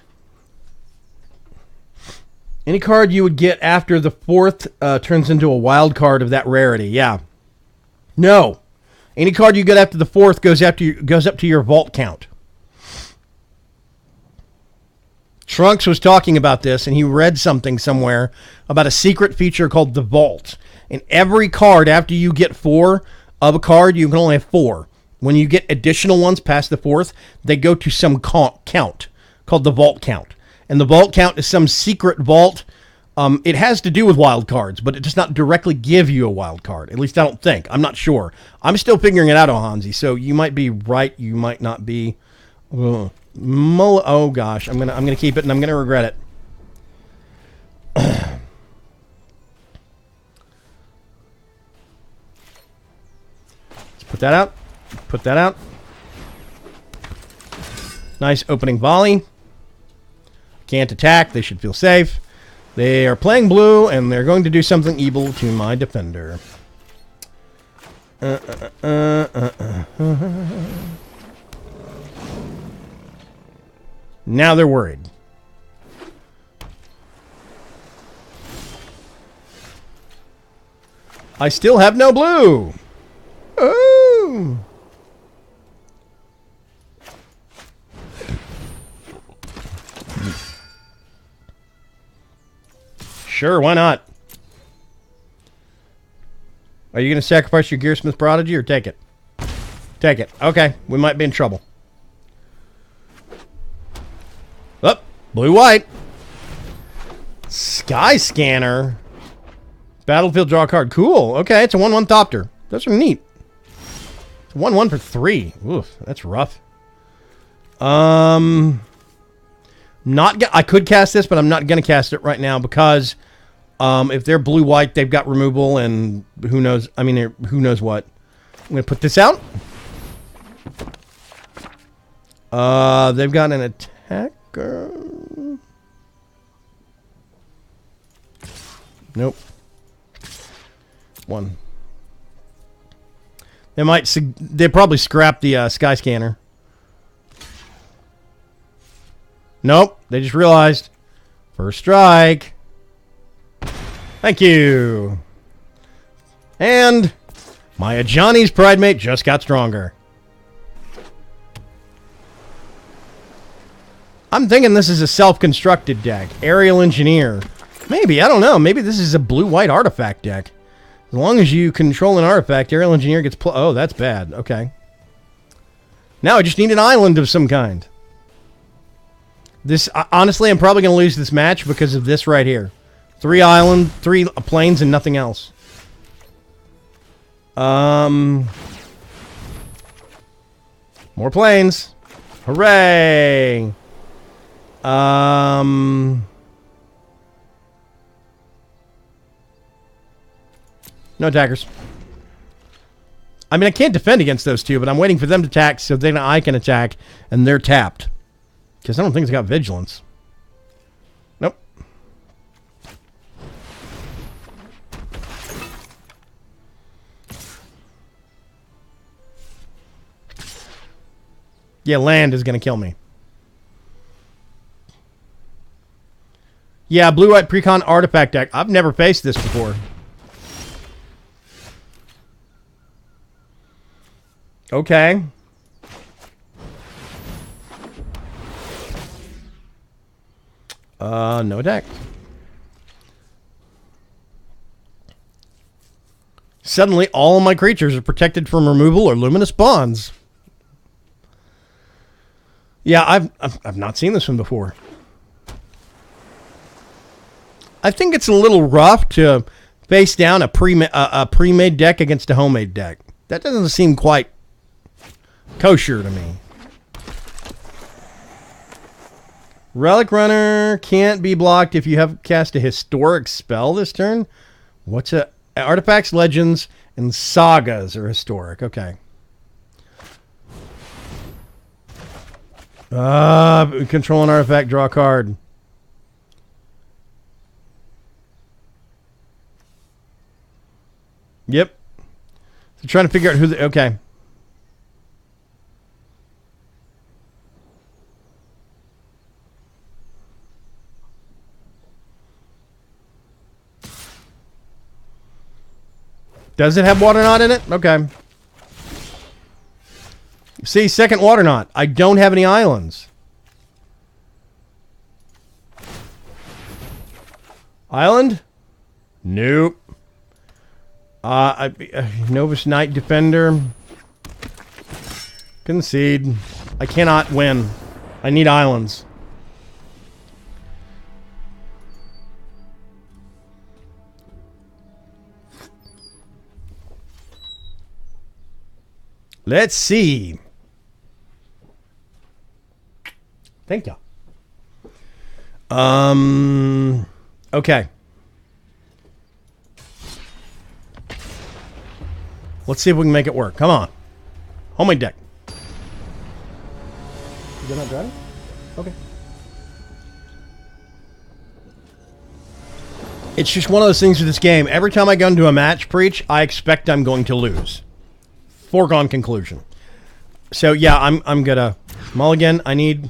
Any card you would get after the 4th turns into a wild card of that rarity. Yeah. No. Any card you get after the 4th goes up to your vault count. Trunks was talking about this, and he read something somewhere about a secret feature called the Vault. And every card after you get 4 of a card, you can only have 4. When you get additional ones past the 4th, they go to some count called the Vault count. And the Vault count is some secret vault. It has to do with wild cards, but it does not directly give you a wild card. At least I don't think. I'm not sure. I'm still figuring it out, Ohanzi. So you might be right. You might not be. Oh gosh, I'm gonna keep it, and I'm gonna regret it. Let's put that out. Put that out. Nice opening volley. Can't attack. They should feel safe. They are playing blue, and they're going to do something evil to my defender. Now they're worried. I still have no blue. Oh. Sure, why not? Are you going to sacrifice your Gearsmith Prodigy or take it? Take it. Okay, we might be in trouble. Oh, blue-white. Sky Scanner. Battlefield, draw a card. Cool. Okay, it's a 1/1 Thopter. Those are neat. It's a 1/1 for 3. Oof, that's rough. I could cast this, but I'm not going to cast it right now because if they're blue-white, they've got removal and who knows. I mean, who knows what. I'm going to put this out. They've got an attacker. Nope. 1. They probably scrap the Sky Scanner. Nope, they just realized. First strike. Thank you. And my Ajani's Pride Mate just got stronger. I'm thinking this is a self-constructed deck. Aerial Engineer. Maybe, I don't know. Maybe this is a blue-white artifact deck. As long as you control an artifact, Aerial Engineer gets... Oh, that's bad. Okay. Now I just need an island of some kind. This, honestly, I'm probably going to lose this match because of this right here. 3 island, 3 planes, and nothing else. More planes. Hooray! No attackers. I mean, I can't defend against those two, but I'm waiting for them to attack so then I can attack, and they're tapped. Because I don't think it's got vigilance. Nope. Yeah, land is going to kill me. Yeah, blue-white precon artifact deck. I've never faced this before. Okay. No deck. Suddenly, all of my creatures are protected from removal or luminous bonds. Yeah, I've not seen this one before. I think it's a little rough to face down a pre-made deck against a homemade deck. That doesn't seem quite kosher to me. Relic Runner can't be blocked if you have cast a historic spell this turn. What's a artifacts, legends, and sagas are historic. Okay. Control an artifact, draw a card. Yep. So trying to figure out who the... Okay. Does it have Water Knot in it? Okay. See, second Water Knot. I don't have any islands. Island? Nope. Novus Knight Defender. Concede. I cannot win. I need islands. Let's see. Thank you. Okay. Let's see if we can make it work. Come on. Homemade deck. You're not driving? Okay. It's just one of those things with this game. Every time I go into a match, Preach, I expect I'm going to lose. Foregone conclusion. So yeah, I'm gonna mulligan. I need...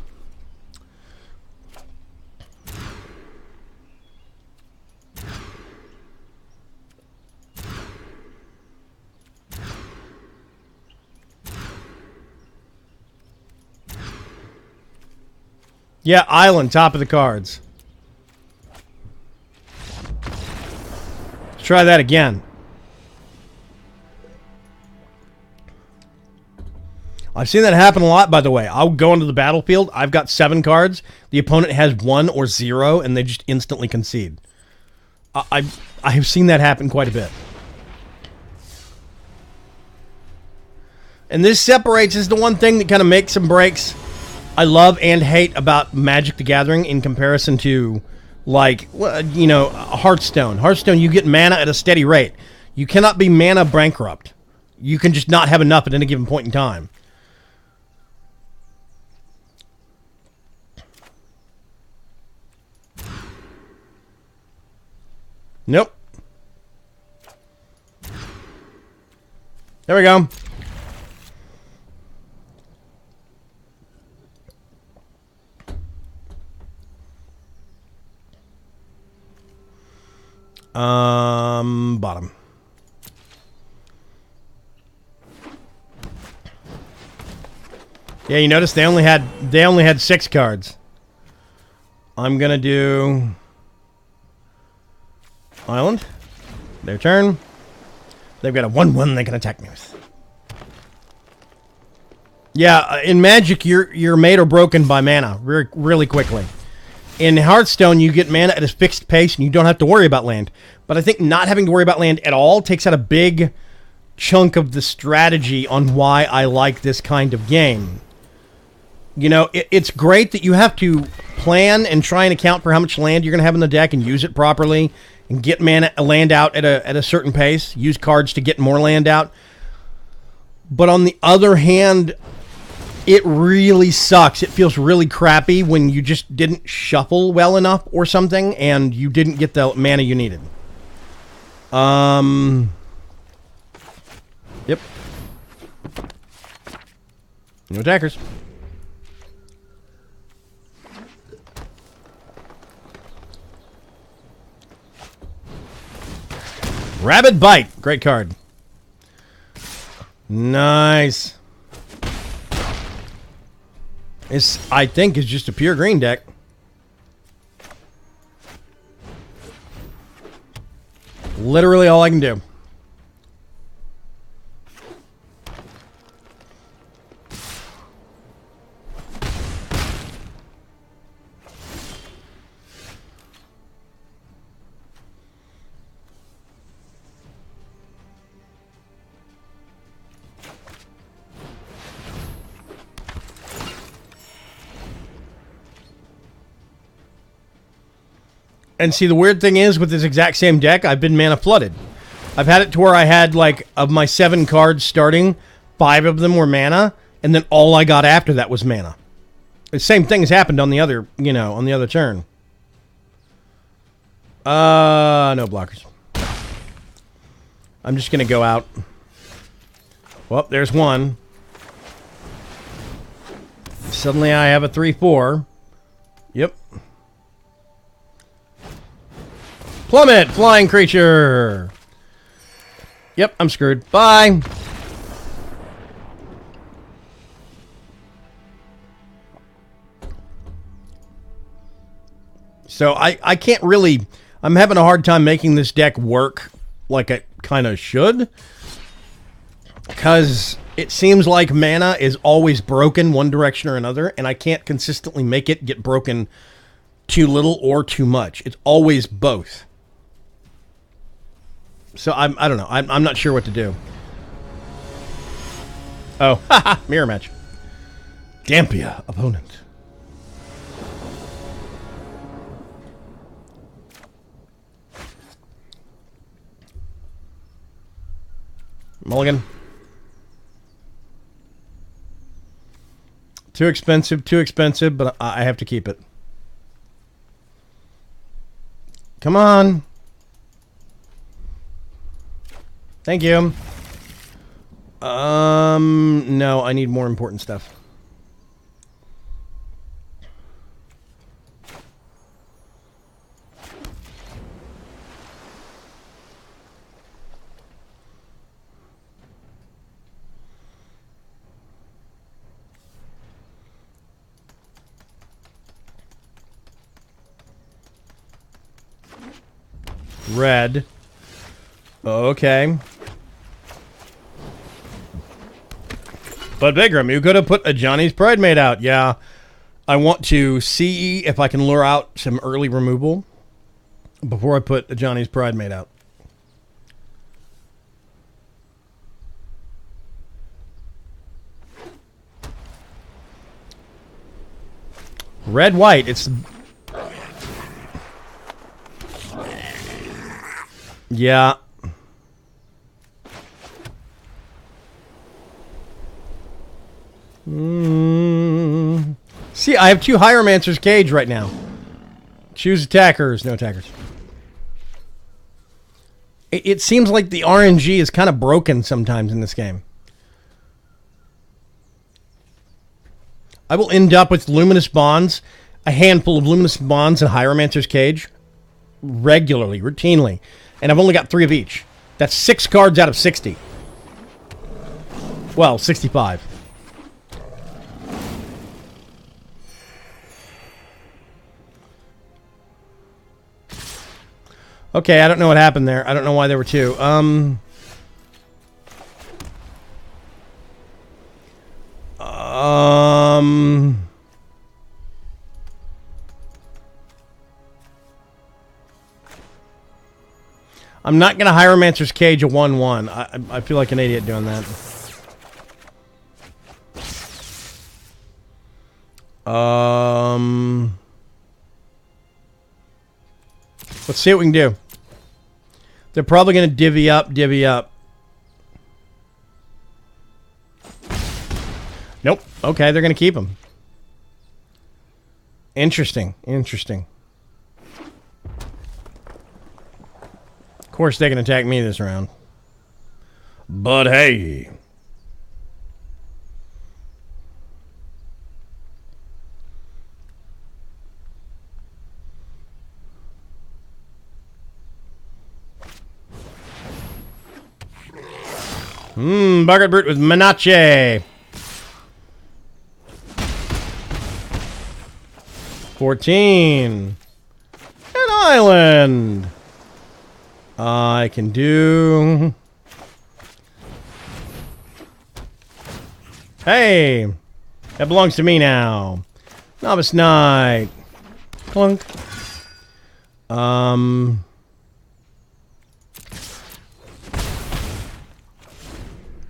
Yeah, island, top of the cards. Let's try that again. I've seen that happen a lot, by the way. I'll go into the battlefield. I've got 7 cards. The opponent has 1 or 0, and they just instantly concede. I have seen that happen quite a bit. And this separates is the one thing that kind of makes and breaks I love and hate about Magic the Gathering in comparison to, like, you know, Hearthstone. Hearthstone, you get mana at a steady rate. You cannot be mana bankrupt. You can just not have enough at any given point in time. Nope. There we go. Bottom. Yeah, you notice they only had 6 cards. I'm gonna do Island. Their turn. They've got a 1/1 they can attack me with. Yeah, in Magic, you're made or broken by mana really quickly. In Hearthstone, you get mana at a fixed pace, and you don't have to worry about land. But I think not having to worry about land at all takes out a big chunk of the strategy on why I like this kind of game. You know, it's great that you have to plan and try and account for how much land you're going to have in the deck and use it properly and get land out at a certain pace. Use cards to get more land out. But on the other hand, it really sucks. It feels really crappy when you just didn't shuffle well enough or something and you didn't get the mana you needed. Yep. No attackers. Rabid Bite. Great card. Nice. I think it's just a pure green deck. Literally all I can do. And see, the weird thing is, with this exact same deck, I've been mana flooded. I've had it to where I had, like, of my 7 cards starting, 5 of them were mana, and then all I got after that was mana. The same thing has happened on the other, you know, on the other turn. No blockers. I'm just gonna go out. Well, there's one. Suddenly I have a 3/4. Yep. Plummet! Flying creature! Yep, I'm screwed. Bye! So I can't really... I'm having a hard time making this deck work like it kind of should. Because it seems like mana is always broken one direction or another, and I can't consistently make it get broken too little or too much. It's always both. So I don't know. I'm not sure what to do. Oh, haha, mirror match. Gampia, opponent. Mulligan. Too expensive, but I have to keep it. Come on. Thank you. No, I need more important stuff. Red. Okay. But Vaygrim, you could have put a Johnny's Bridemaid out. Yeah. I want to see if I can lure out some early removal before I put a Johnny's Bridemaid out. Red, white. It's... Yeah. See, I have 2 Hieromancer's Cage right now. Choose attackers. No attackers. It seems like the RNG is kind of broken sometimes in this game. I will end up with Luminous Bonds, a handful of Luminous Bonds and Hieromancer's Cage regularly, routinely. And I've only got 3 of each. That's 6 cards out of 60. Well, 65. Okay, I don't know what happened there. I don't know why there were 2. I'm not going to Hieromancer's Cage a 1/1. I feel like an idiot doing that. Let's see what we can do. They're probably going to divvy up. Nope. Okay, they're going to keep them. Interesting. Of course, they can attack me this round. But hey. Bucket Brute with Menace. 14. An island. I can do... Hey! That belongs to me now. Novice Knight. Clunk.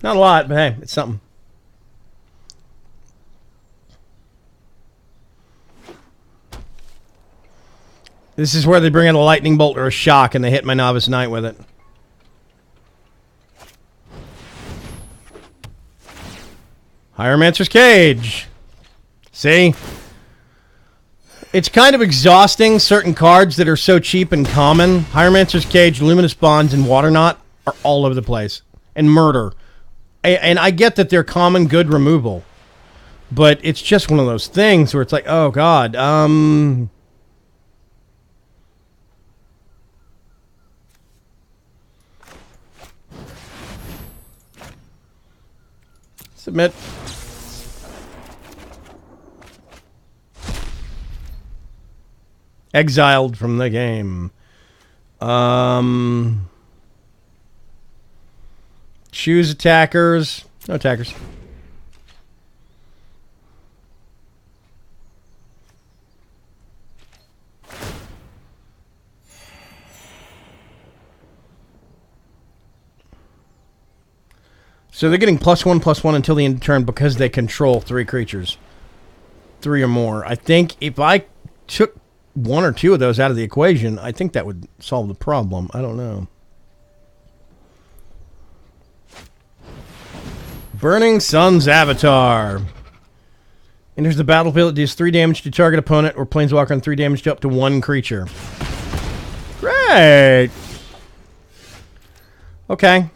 Not a lot, but hey, it's something. This is where they bring out a lightning bolt or a shock and they hit my Novice Knight with it. Hieromancer's Cage. See? It's kind of exhausting, certain cards that are so cheap and common. Hieromancer's Cage, Luminous Bonds, and Waterknot are all over the place. And Murder. And I get that they're common good removal. But it's just one of those things where it's like, oh god, submit. Exiled from the game. Choose attackers. No attackers. So they're getting +1/+1 until the end of the turn because they control 3 creatures. 3 or more. I think if I took 1 or 2 of those out of the equation, I think that would solve the problem. I don't know. Burning Sun's Avatar. Enters the battlefield. It deals 3 damage to target opponent or planeswalker and 3 damage to up to 1 creature. Great! Okay.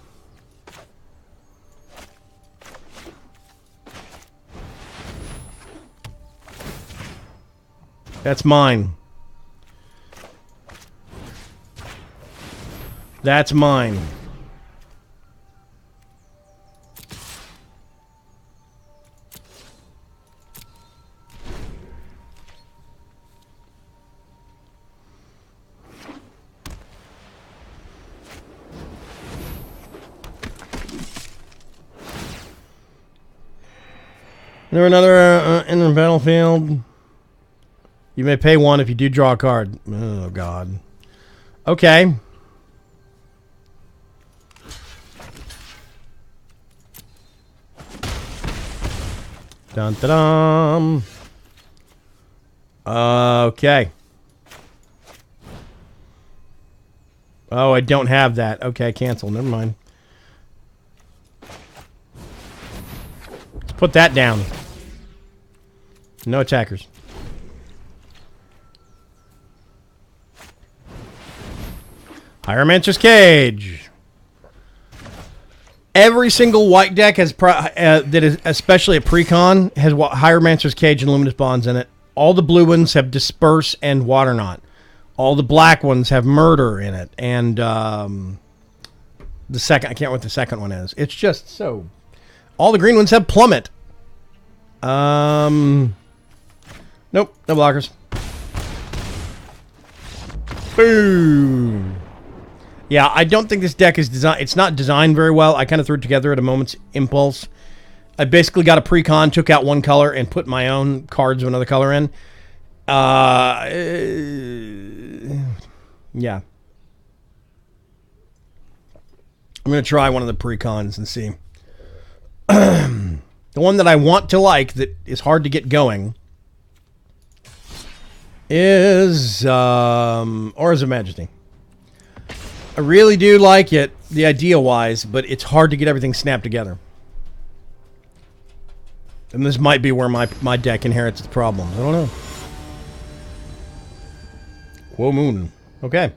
That's mine. That's mine. There another in the battlefield. You may pay 1 if you do draw a card. Oh god. Okay. Dun dun dun. Okay. Oh, I don't have that. Okay, cancel. Never mind. Let's put that down. No attackers. Hieromancer's Cage. Every single white deck has that is especially a precon has Hieromancer's Cage and Luminous Bonds in it. All the blue ones have Disperse and Waterknot. All the black ones have Murder in it, and the second I can't remember what the second one is. It's just so. All the green ones have Plummet. Nope, no blockers. Boom. Yeah, I don't think this deck is designed. It's not designed very well. I kind of threw it together at a moment's impulse. I basically got a precon, took out one color, and put my own cards of another color in. Yeah. I'm going to try one of the precons and see. The one that I want to like that is hard to get going is Auras of Majesty. I really do like it, the idea-wise, but it's hard to get everything snapped together. And this might be where my deck inherits its problems. I don't know. Whoa, Moon. Okay.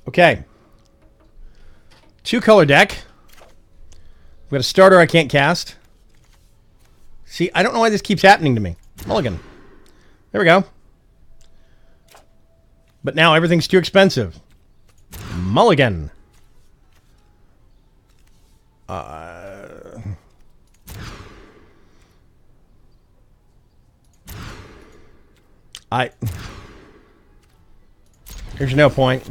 Okay. 2-color deck. We've got a starter I can't cast. See, I don't know why this keeps happening to me. Mulligan. There we go. But now everything's too expensive. Mulligan. There's no point.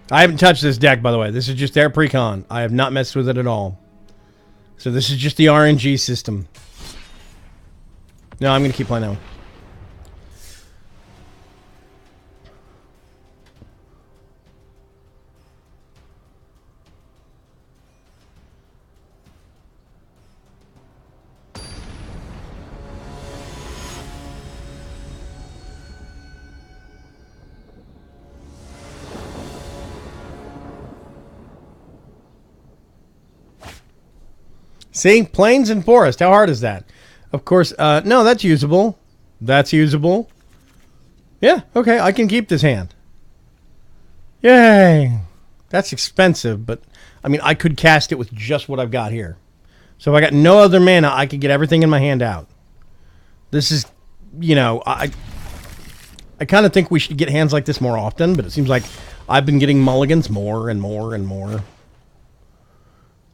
I haven't touched this deck, by the way. This is just their precon. I have not messed with it at all. So this is just the RNG system. No, I'm going to keep playing that one. See? Plains and forest. How hard is that? Of course, no, that's usable. That's usable. Yeah, okay, I can keep this hand. Yay! That's expensive, but, I mean, I could cast it with just what I've got here. So if I got no other mana, I could get everything in my hand out. This is, you know, I kind of think we should get hands like this more often, but it seems like I've been getting mulligans more and more and more.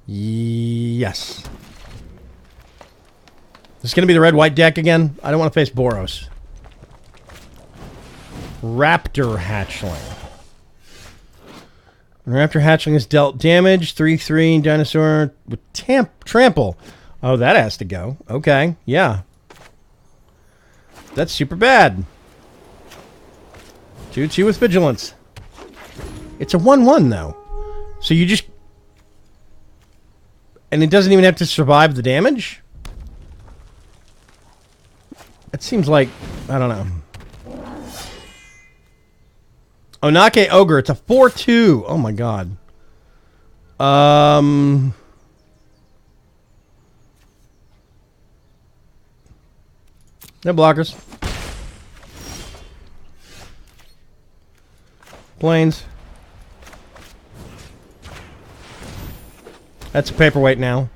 Yes. This is going to be the red-white deck again. I don't want to face Boros. Raptor Hatchling. When Raptor Hatchling is dealt damage, 3/3 dinosaur with trample. Oh, that has to go. Okay, yeah. That's super bad. 2/2 with vigilance. It's a 1/1 though. So you just... And it doesn't even have to survive the damage? It seems like... I don't know. Onake Ogre. It's a 4/2. Oh my god. No blockers. Plains. That's a paperweight now.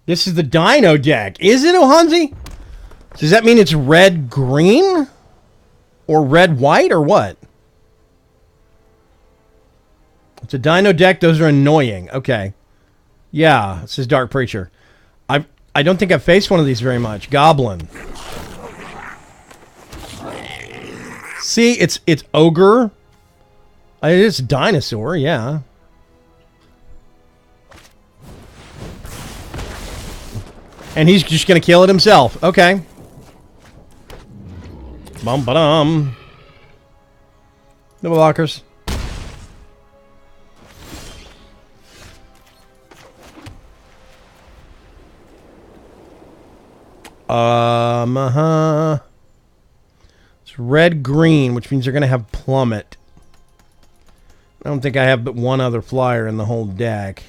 This is the Dino deck. Is it, Ohanzi? Does that mean it's red-green? Or red-white, or what? It's a Dino deck. Those are annoying. Okay. Yeah, this is Dark Preacher. I don't think I've faced one of these very much. Goblin. See, it's Ogre. It's Dinosaur, yeah. And he's just going to kill it himself. Okay. Bum-ba-dum. No blockers. It's red-green, which means they're going to have Plummet. I don't think I have but one other flyer in the whole deck.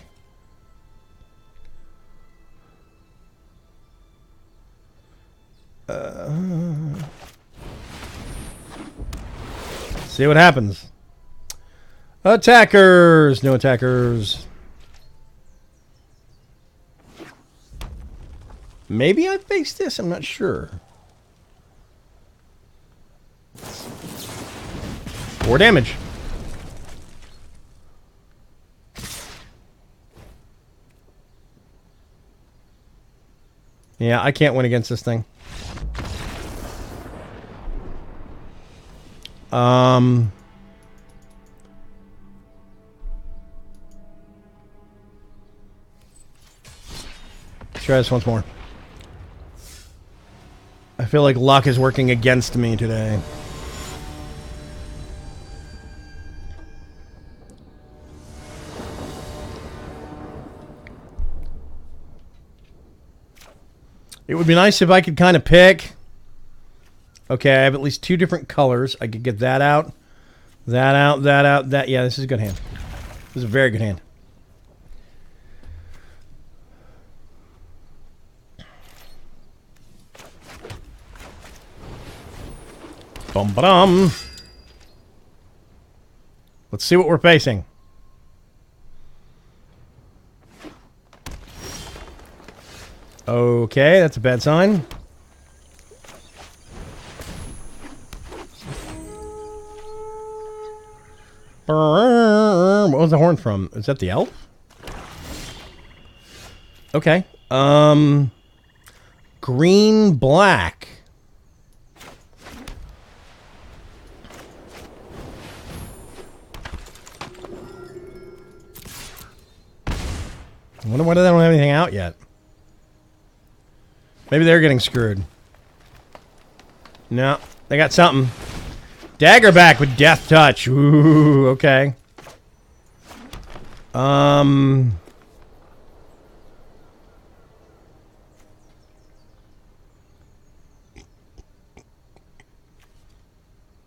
See what happens. Attackers! No attackers. Maybe I faced this, I'm not sure. 4 damage. Yeah, I can't win against this thing. Let's try this once more. I feel like luck is working against me today. It would be nice if I could kind of pick. Okay, I have at least 2 different colors. I could get that out, that out, that out, that. Yeah, this is a good hand. This is a very good hand. Bum-ba-dum. Let's see what we're facing. Okay, that's a bad sign. What was the horn from? Is that the elf? Okay. Green, black. I wonder why they don't have anything out yet. Maybe they're getting screwed. No, they got something. Daggerback with Death Touch. Ooh, okay.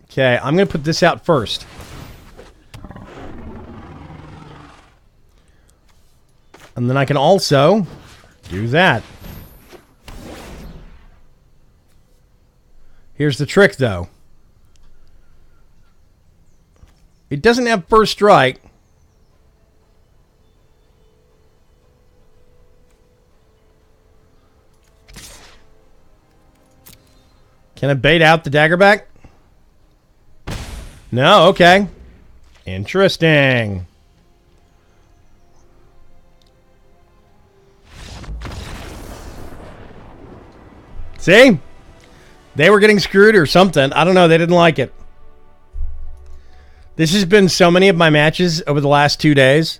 Okay, I'm going to put this out first. And then I can also do that. Here's the trick, though. It doesn't have first strike. Can I bait out the Daggerback? No, okay. Interesting. See? They were getting screwed or something. I don't know. They didn't like it. This has been so many of my matches over the last 2 days.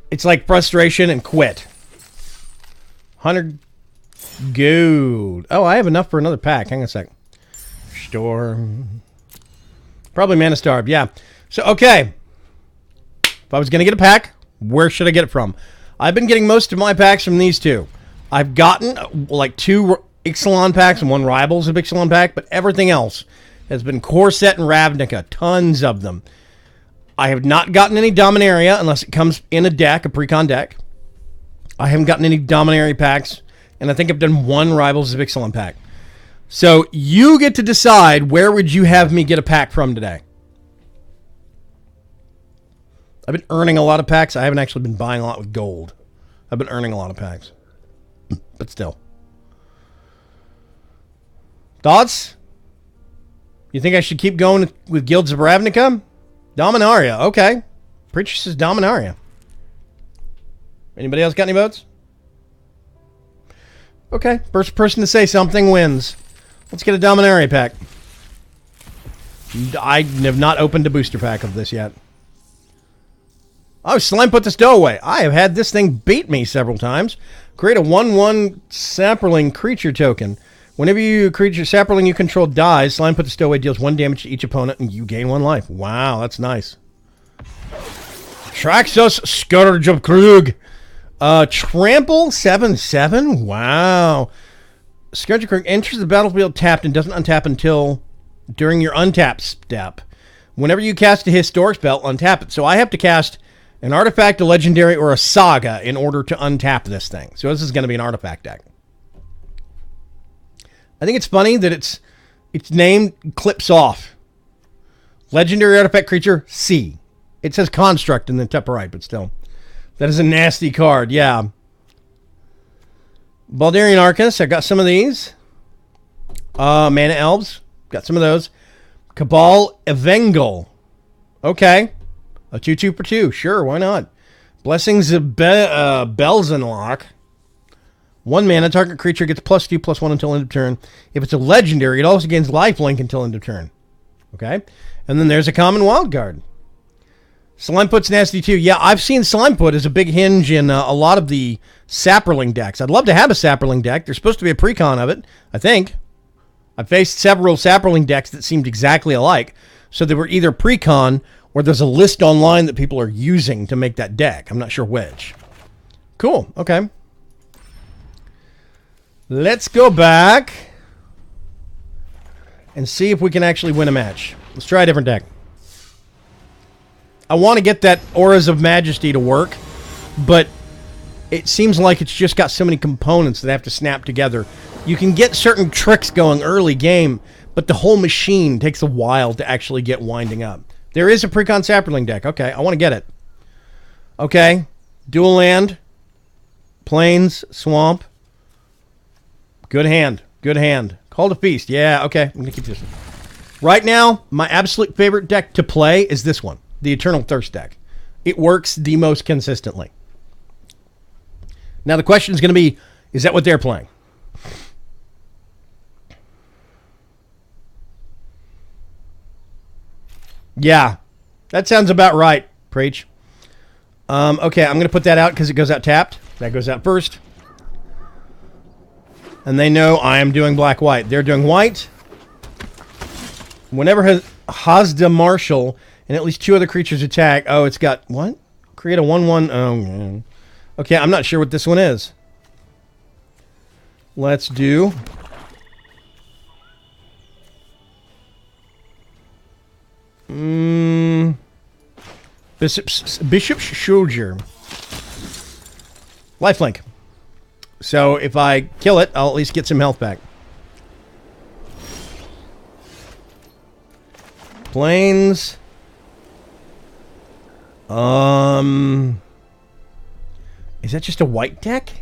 It's like frustration and quit. 100 gold. Oh, I have enough for another pack. Hang on a sec. Store. Probably Mana Starved. Yeah. So, okay. If I was going to get a pack, where should I get it from? I've been getting most of my packs from these two. I've gotten like 2 Ixalan packs and 1 Rivals of Ixalan pack, but everything else has been Corset and Ravnica. Tons of them. I have not gotten any Dominaria unless it comes in a deck, a Precon deck. I haven't gotten any Dominaria packs, and I think I've done 1 Rivals of Ixalan pack. So you get to decide where would you have me get a pack from today. I've been earning a lot of packs. I haven't actually been buying a lot with gold. I've been earning a lot of packs. But still. Thoughts? You think I should keep going with Guilds of Ravnica? Dominaria. Okay. Preacher says Dominaria. Anybody else got any votes? Okay. First person to say something wins. Let's get a Dominaria pack. I have not opened a booster pack of this yet. Oh, Slime put the stowaway. I have had this thing beat me several times. Create a 1/1 Sapperling creature token. Whenever you creature Sapperling you control dies, Slime put the stowaway deals 1 damage to each opponent and you gain 1 life. Wow, that's nice. Traxos Scourge of Krug. Trample 7/7. Wow. Scourge of Krug enters the battlefield tapped and doesn't untap until during your untap step. Whenever you cast a historic spell, untap it. So I have to cast an artifact, a legendary, or a saga in order to untap this thing. So this is going to be an artifact deck. I think it's funny that its name clips off. Legendary artifact creature, C. It says construct in the top right, but still. That is a nasty card, yeah. Baldarian Arcus, I got some of these. Mana Elves, got some of those. Cabal Evengel. Okay. A 2/2 for 2, sure, why not? Blessings of Belzenlock. 1 mana, target creature gets +2/+1 until end of turn. If it's a legendary, it also gains lifelink until end of turn. Okay? And then there's a common wild card. Slimeput's nasty too. Yeah, I've seen Slimeput as a big hinge in a lot of the Sapperling decks. I'd love to have a Sapperling deck. There's supposed to be a precon of it, I think. I've faced several Sapperling decks that seemed exactly alike. So they were either precon or there's a list online that people are using to make that deck. I'm not sure which. Cool. Okay. Let's go back and see if we can actually win a match. Let's try a different deck. I want to get that Auras of Majesty to work, but it seems like it's just got so many components that have to snap together. You can get certain tricks going early game, but the whole machine takes a while to actually get winding up. There is a Precon Sapperling deck. Okay, I want to get it. Okay, dual land, plains, swamp. Good hand. Good hand. Call to Feast. Yeah, okay. I'm going to keep this one. Right now, my absolute favorite deck to play is this one. The Eternal Thirst deck. It works the most consistently. Now the question is going to be, is that what they're playing? Yeah, that sounds about right, Preach. Okay, I'm going to put that out because it goes out tapped. That goes out first. And they know I am doing black-white. They're doing white. Whenever Hazda Marshal and at least 2 other creatures attack. Oh, it's got what? Create a 1/1. Oh, man. Okay, I'm not sure what this one is. Let's do. Bishop's Soldier. Lifelink. So if I kill it, I'll at least get some health back. Plains. Is that just a white deck?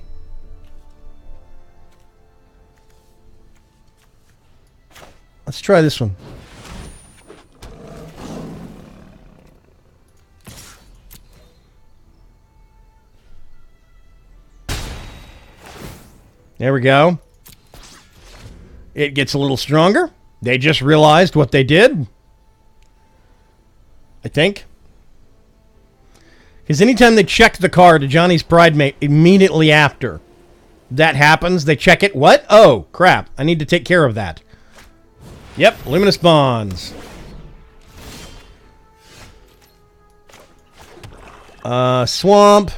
Let's try this one. There we go. It gets a little stronger. They just realized what they did. I think. Because anytime they check the card to Johnny's Pridemate immediately after that happens, they check it. What? Oh, crap. I need to take care of that. Yep, Luminous Bonds. Swamp.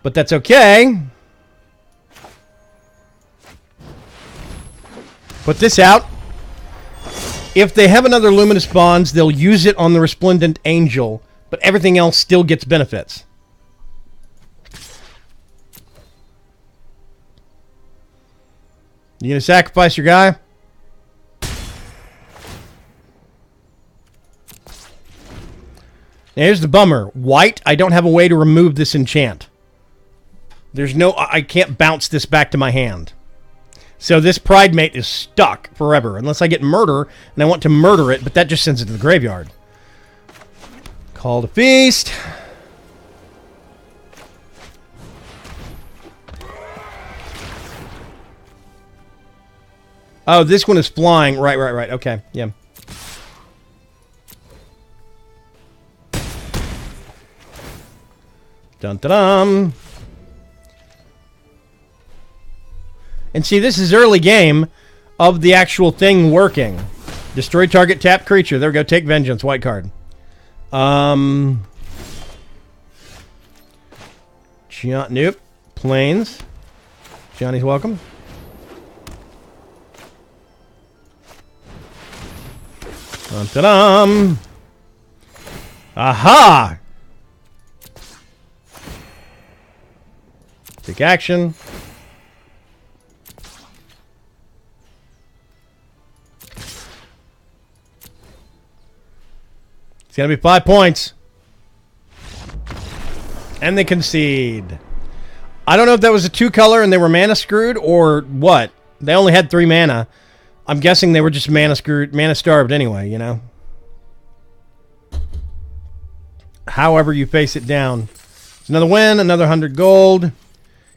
But that's okay. Put this out. If they have another Luminous Bonds, they'll use it on the Resplendent Angel, but everything else still gets benefits. You gonna sacrifice your guy? Now here's the bummer. White, I don't have a way to remove this enchant. There's no... I can't bounce this back to my hand. So this Pridemate is stuck forever. Unless I get Murder, and I want to murder it, but that just sends it to the graveyard. Call to Feast. Oh, this one is flying. Right. Okay, yeah. Dun-dun-dum. And see, this is early game of the actual thing working. Destroy target tapped creature. There we go. Take Vengeance. White card. Nope. Plains. Johnny's welcome. Dun-dun-dum. Aha! Take action. It's going to be 5 points. And they concede. I don't know if that was a 2-color and they were mana screwed or what. They only had 3 mana. I'm guessing they were just mana screwed, mana starved anyway, you know. However you face it down. It's another win, another 100 gold.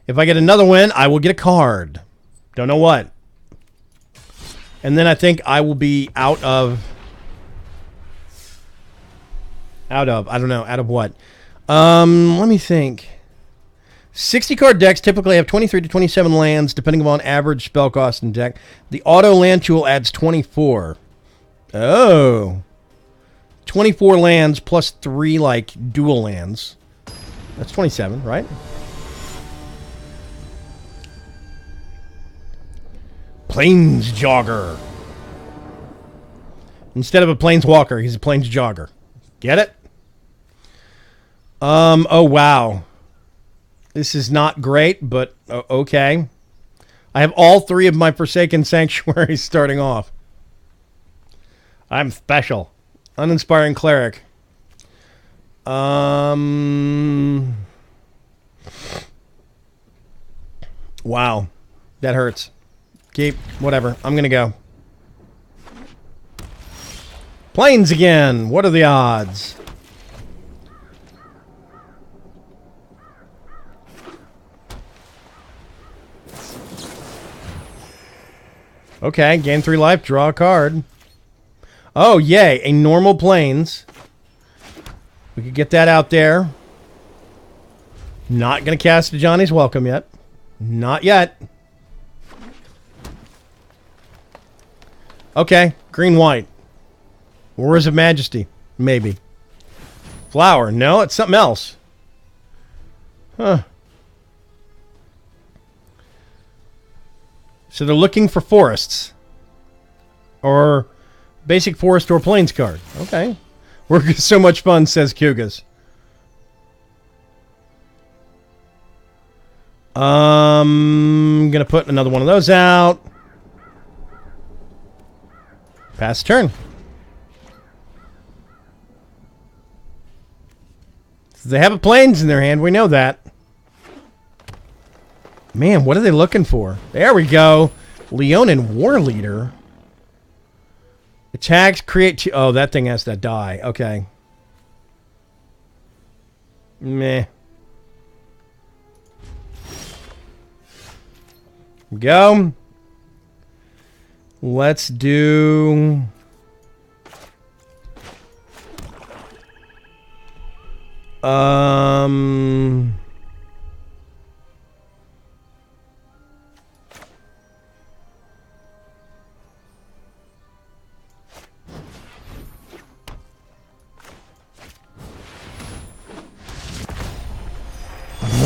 If I get another win, I will get a card. Don't know what. And then I think I will be out of... I don't know. Out of what? Let me think. 60-card decks typically have 23 to 27 lands, depending upon average spell cost in deck. The auto land tool adds 24. Oh. 24 lands plus 3, like, dual lands. That's 27, right? Plains Jogger. Instead of a Planeswalker, he's a Plains Jogger. Get it? Oh, wow. This is not great, but okay. I have all 3 of my Forsaken Sanctuaries starting off. I'm special. Uninspiring Cleric. Wow. That hurts. Keep. Whatever. I'm going to go. Plains again. What are the odds? Okay, gain 3 life, draw a card. Oh, yay, a normal Plains. We could get that out there. Not going to cast a Johnny's Welcome yet. Not yet. Okay, green-white. Wars of Majesty, maybe. Flower, no, it's something else. Huh. So they're looking for forests. Or basic forest or plains card. Okay. We're so much fun, says Kugas. Gonna put another one of those out. Pass turn. They have a planes in their hand. We know that. Man, what are they looking for? There we go. Leonin War Leader. Attacks, create... Oh, that thing has to die. Okay. Meh. Go. Let's do...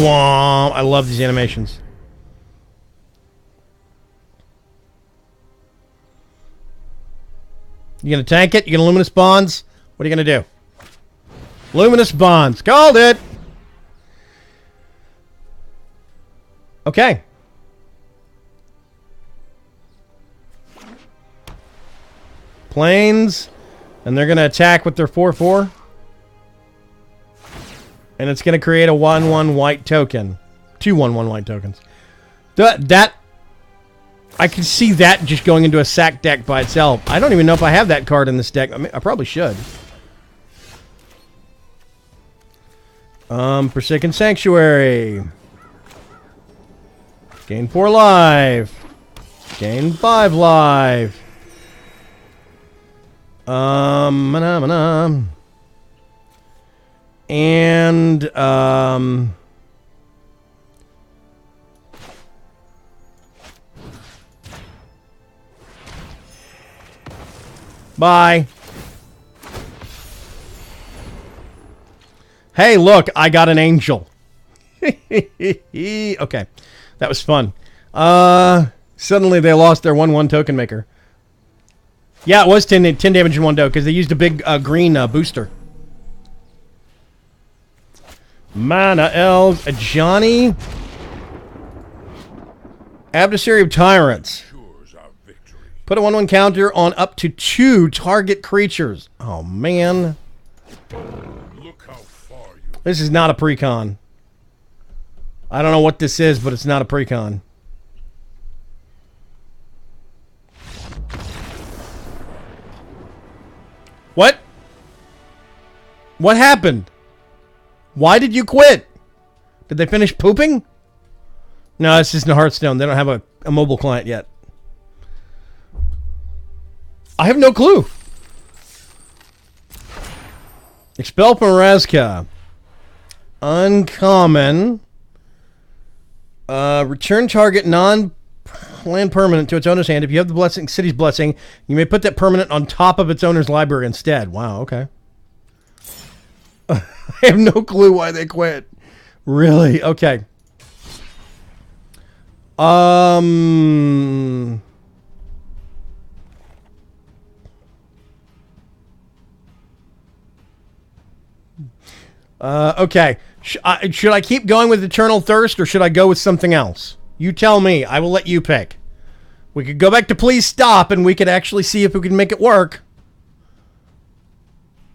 Womp. I love these animations. You gonna tank it? You gonna Luminous Bonds? What are you gonna do? Luminous Bonds. Called it! Okay. Planes. And they're gonna attack with their 4/4. And it's going to create a 1/1 white token. 2 1/1 white tokens. That I can see that just going into a sack deck by itself. I don't even know if I have that card in this deck. I mean, I probably should. Forsaken Sanctuary. Gain 4 life. Gain 5 life. And, bye. Hey, look, I got an angel. Okay, that was fun. Suddenly they lost their 1/1 token maker. Yeah, it was 10 damage in one go because they used a big green booster. Mana Elves, a Johnny. Adversary of Tyrants. Put a 1/1 counter on up to 2 target creatures. Oh, man. Look how far you... This is not a precon. I don't know what this is, but it's not a precon. What? What happened? Why did you quit? Did they finish pooping? No, it's just in Hearthstone. They don't have a mobile client yet. I have no clue. Expel from Razka. Uncommon. Return target non-land permanent to its owner's hand. If you have the blessing, city's blessing, you may put that permanent on top of its owner's library instead. Wow, okay. I have no clue why they quit. Really? Okay. Okay. Should I keep going with Eternal Thirst or should I go with something else? You tell me. I will let you pick. We could go back to Please Stop and we could actually see if we can make it work.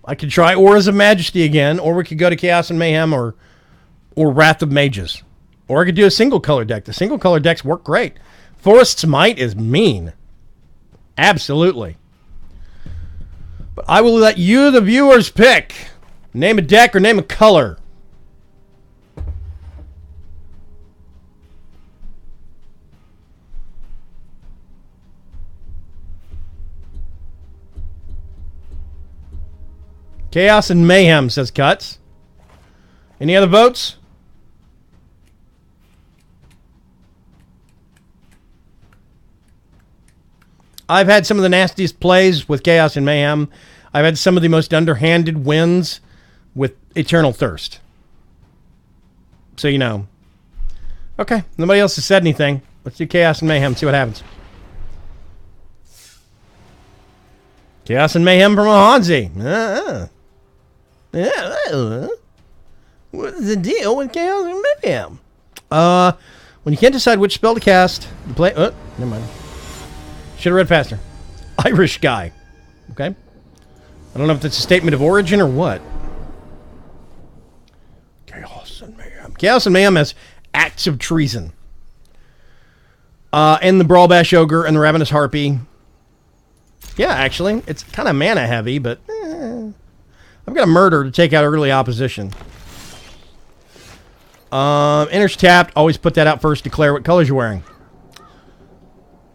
I could try Auras of Majesty again, or we could go to Chaos and Mayhem or Wrath of Mages. Or I could do a single color deck. The single color decks work great. Forest's Might is mean. Absolutely. But I will let you, the viewers, pick. Name a deck or name a color. Chaos and Mayhem, says Cuts. Any other votes? I've had some of the nastiest plays with Chaos and Mayhem. I've had some of the most underhanded wins with Eternal Thirst. So you know. Okay, nobody else has said anything. Let's do Chaos and Mayhem, see what happens. Chaos and Mayhem from Hanzi. What's the deal with Chaos and Mayhem? When you can't decide which spell to cast, you play... Oh, never mind. Should have read faster. Irish guy. Okay. I don't know if that's a statement of origin or what. Chaos and Mayhem. Chaos and Mayhem has acts of treason. And the Brawl Bash Ogre and the Ravenous Harpy. Yeah, actually. It's kind of mana heavy, but... I've got a murder to take out early opposition. Enters tapped. Always put that out first. Declare what colors you're wearing.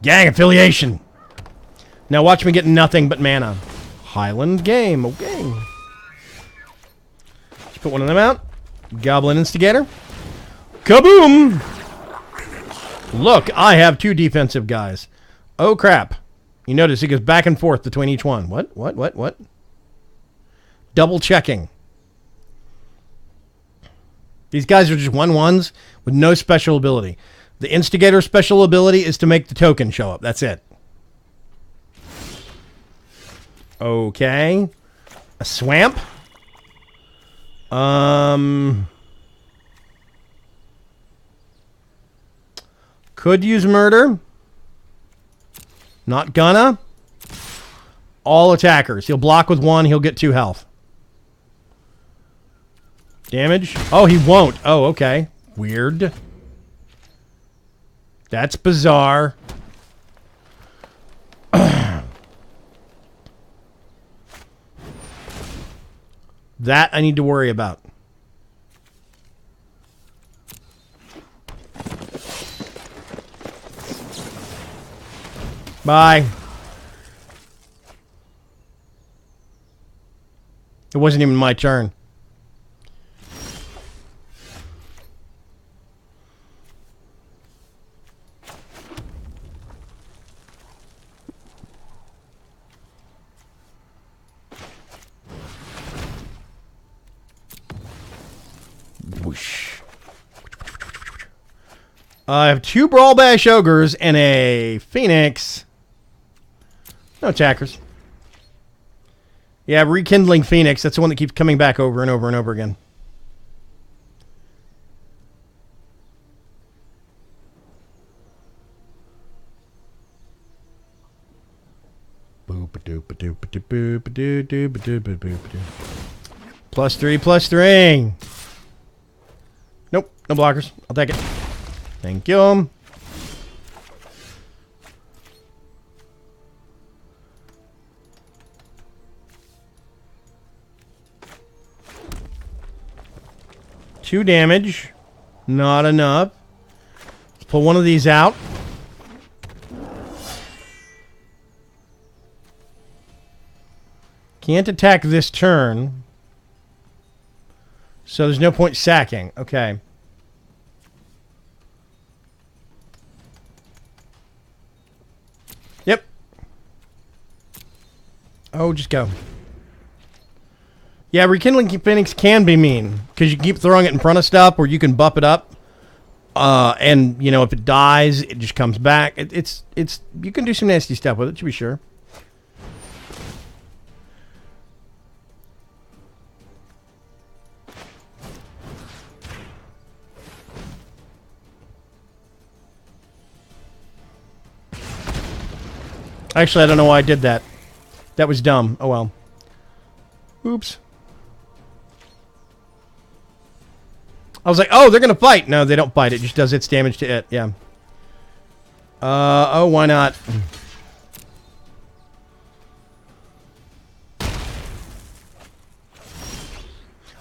Gang affiliation. Now watch me get nothing but mana. Highland game. Okay. Let's put one of them out. Goblin Instigator. Kaboom! Look, I have 2 defensive guys. Oh, crap. You notice he goes back and forth between each one. What? Double checking. These guys are just 1/1s with no special ability. The Instigator special ability is to make the token show up. That's it. Okay. A Swamp. Could use Murder. Not gonna. All attackers. He'll block with 1. He'll get 2 health. Damage. Oh, he won't. Oh, okay. Weird. That's bizarre. That I need to worry about. Bye. It wasn't even my turn. Whoosh. I have 2 Brawl Bash Ogres and a Phoenix. No attackers. Yeah, Rekindling Phoenix. That's the one that keeps coming back over and over and over again. +3/+3. Nope, no blockers. I'll take it. Thank you. Two damage. Not enough. Let's pull one of these out. Can't attack this turn. So there's no point sacking. Okay. Yep. Oh, just go. Yeah, Rekindling Phoenix can be mean, because you keep throwing it in front of stuff, or you can buff it up. And, you know, if it dies, it just comes back. It's you can do some nasty stuff with it, to be sure. Actually, I don't know why I did that. That was dumb. Oh, well. Oops. I was like, oh, they're going to fight. No, they don't fight. It just does its damage to it. Yeah. Oh, why not?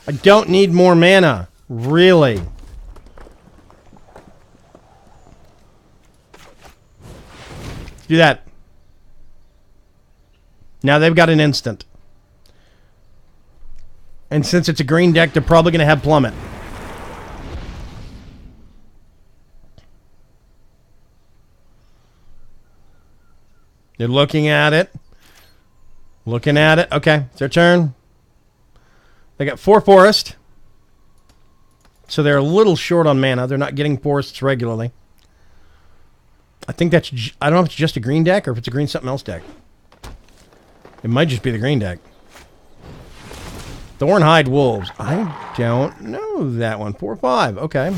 I don't need more mana. Really. Let's do that. Now they've got an instant. And since it's a green deck, they're probably going to have Plummet. They're looking at it. Looking at it. Okay, it's their turn. They got 4 forest. So they're a little short on mana. They're not getting forests regularly. I think that's... I don't know if it's just a green deck or if it's a green something else deck. It might just be the green deck. Thornhide Wolves. I don't know that one. 4/5. Okay.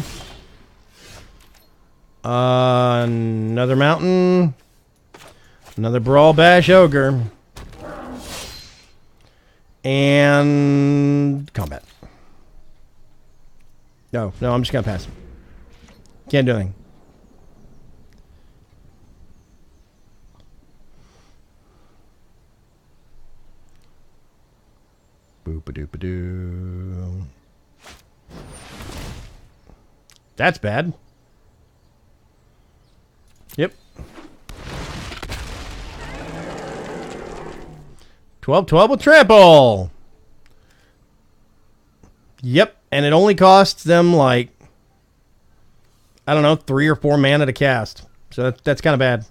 Another mountain. Another Brawl Bash Ogre. And combat. No, I'm just going to pass. Can't do anything. Boop-a-doop-a-doo. That's bad. Yep. 12-12 with trample. Yep, and it only costs them like, I don't know, 3 or 4 mana to cast. So that's kind of bad.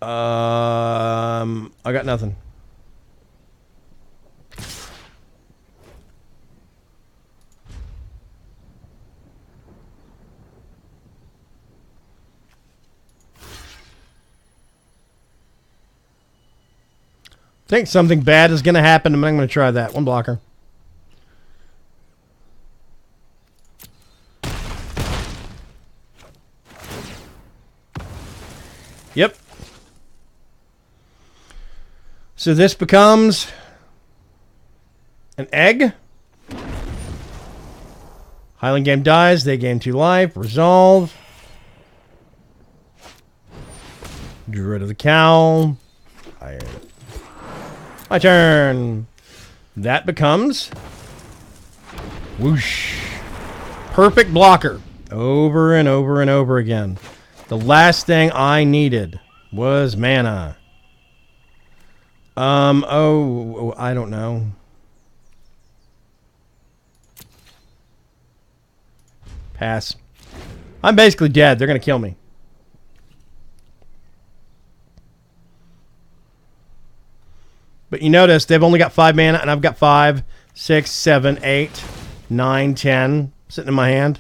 I got nothing. Think something bad is going to happen, and I'm going to try that. One blocker. Yep. So this becomes an egg. Highland game dies. They gain 2 life. Resolve. Druid of the Cowl. My turn. That becomes whoosh. Perfect blocker. Over and over and over again. The last thing I needed was mana. Oh, I don't know. Pass. I'm basically dead. They're going to kill me. But you notice they've only got 5 mana, and I've got 5, 6, 7, 8, 9, 10 sitting in my hand.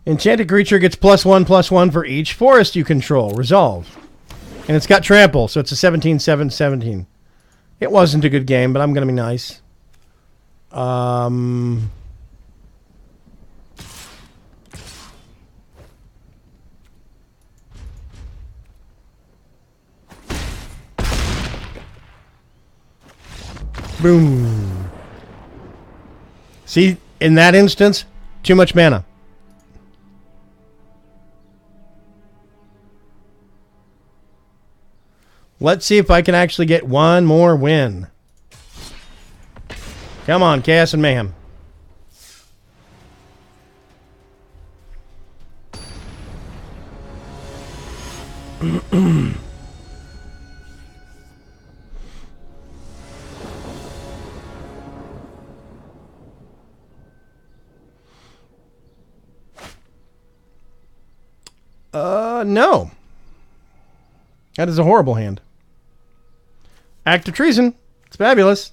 Enchanted creature gets +1/+1 for each forest you control. Resolve. And it's got trample, so it's a 17/7/17. It wasn't a good game, but I'm going to be nice. Boom. See, in that instance, too much mana. Let's see if I can actually get one more win. Come on, Chaos and Mayhem. No. That is a horrible hand. Act of treason. It's fabulous.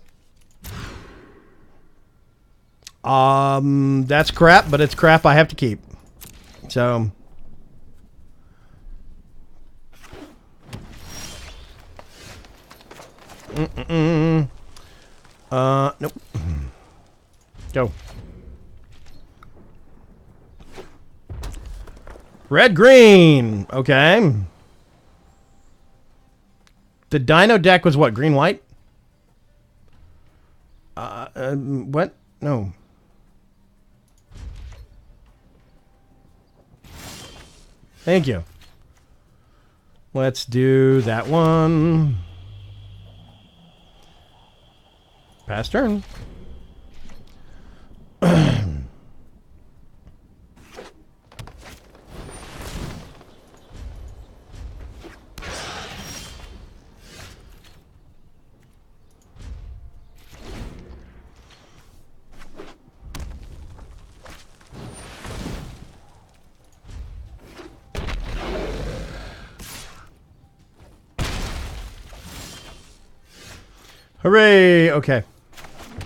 That's crap, but it's crap I have to keep. So. Nope. Go. Red, green. Okay. The Dino deck was what? Green, white? What? No. Thank you. Let's do that one. Pass turn. Hooray! Okay.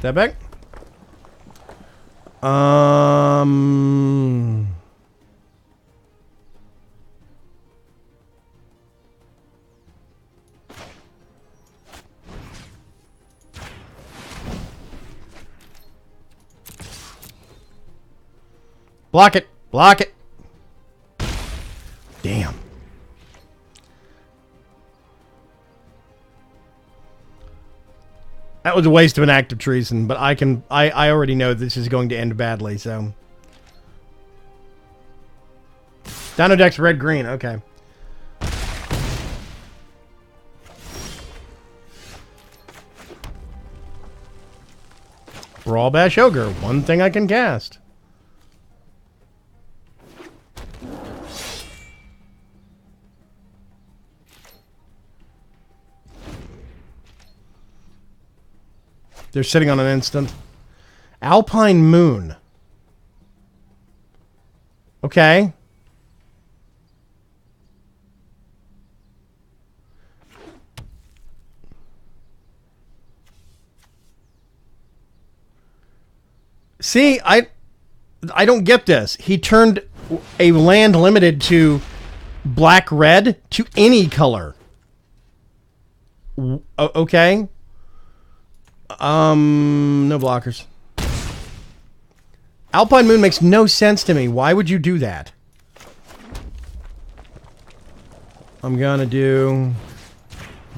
That back. Block it. Block it. Damn. That was a waste of an act of treason, but I already know this is going to end badly, so. Dino deck's red-green, okay. Brawl Bash Ogre, one thing I can cast. They're sitting on an instant. Alpine Moon. Okay. See, I don't get this. He turned a land limited to black-red to any color. Okay. No blockers. Alpine Moon makes no sense to me. Why would you do that? I'm gonna do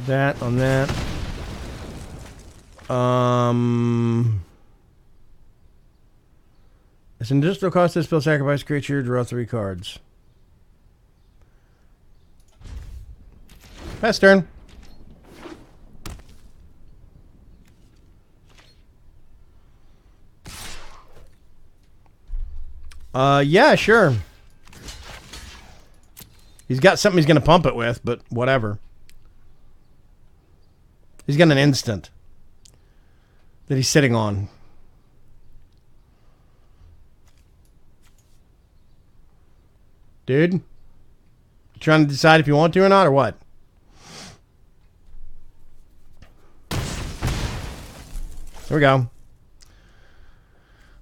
that on that. It's an additional cost to spell sacrifice creature, draw 3 cards. Pass turn. Yeah, sure. He's got something he's going to pump it with, but whatever. He's got an instant that he's sitting on. Dude, you trying to decide if you want to or not, or what? There we go.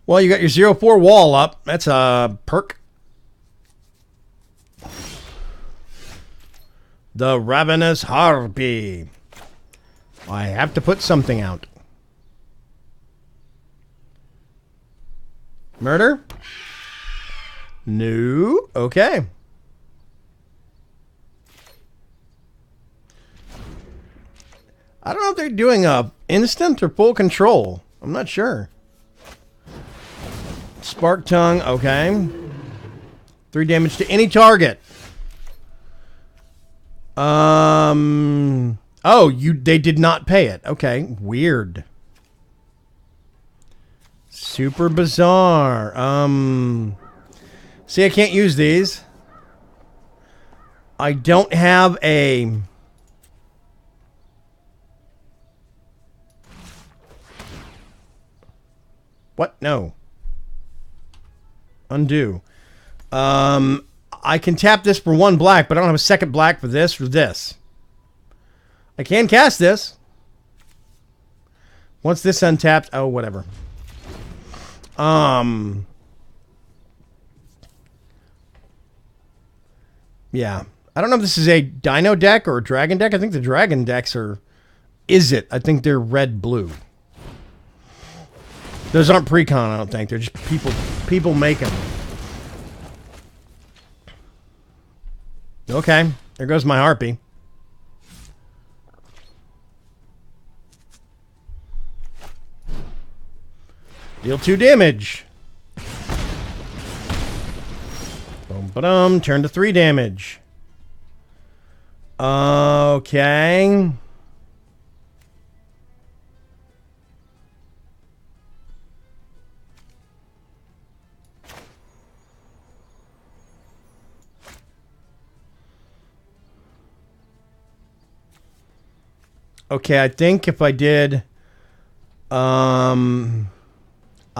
Well, you got your 0/4 wall up. That's a perk. The Ravenous Harpy. I have to put something out. Murder? No. Okay. I don't know if they're doing a instant or full control. I'm not sure. Spark Tongue, okay. 3 damage to any target. Oh, they did not pay it. Okay, weird. Super bizarre. See, I can't use these. I don't have a... What? No. Undo. I can tap this for 1 black, but I don't have a second black for this or this. I can cast this. Once this untapped, oh, whatever. Yeah. I don't know if this is a Dino deck or a Dragon deck. I think the Dragon decks are... Is it? I think they're red-blue. Those aren't pre-con, I don't think. They're just people make them. Okay. There goes my Harpy. Deal 2 damage. Boom, ba-dum. Turn to 3 damage. Okay. Okay, I think if I did... I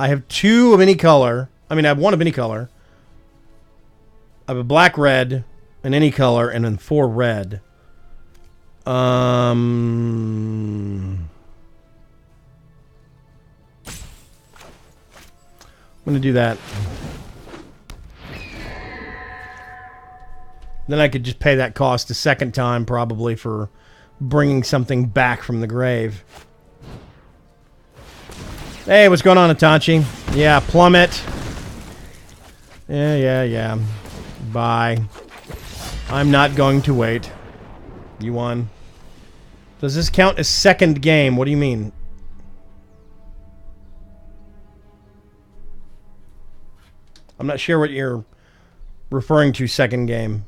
have 2 of any color. I mean, I have 1 of any color. I have a black, red, and any color, and then 4 red. I'm going to do that. Then I could just pay that cost a second time, probably, for bringing something back from the grave. Hey, what's going on, Itachi? Yeah, plummet. Yeah. Bye. I'm not going to wait. You won. Does this count as second game? What do you mean? I'm not sure what you're referring to, second game.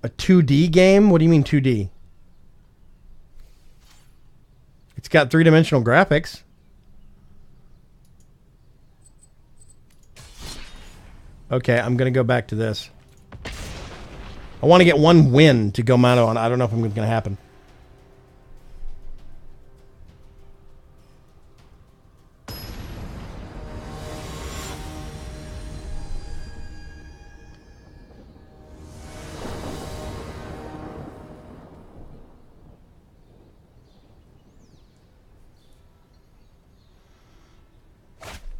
A 2D game? What do you mean 2D? It's got three-dimensional graphics. Okay, I'm going to go back to this. I want to get one win to go mono on. I don't know if it's going to happen.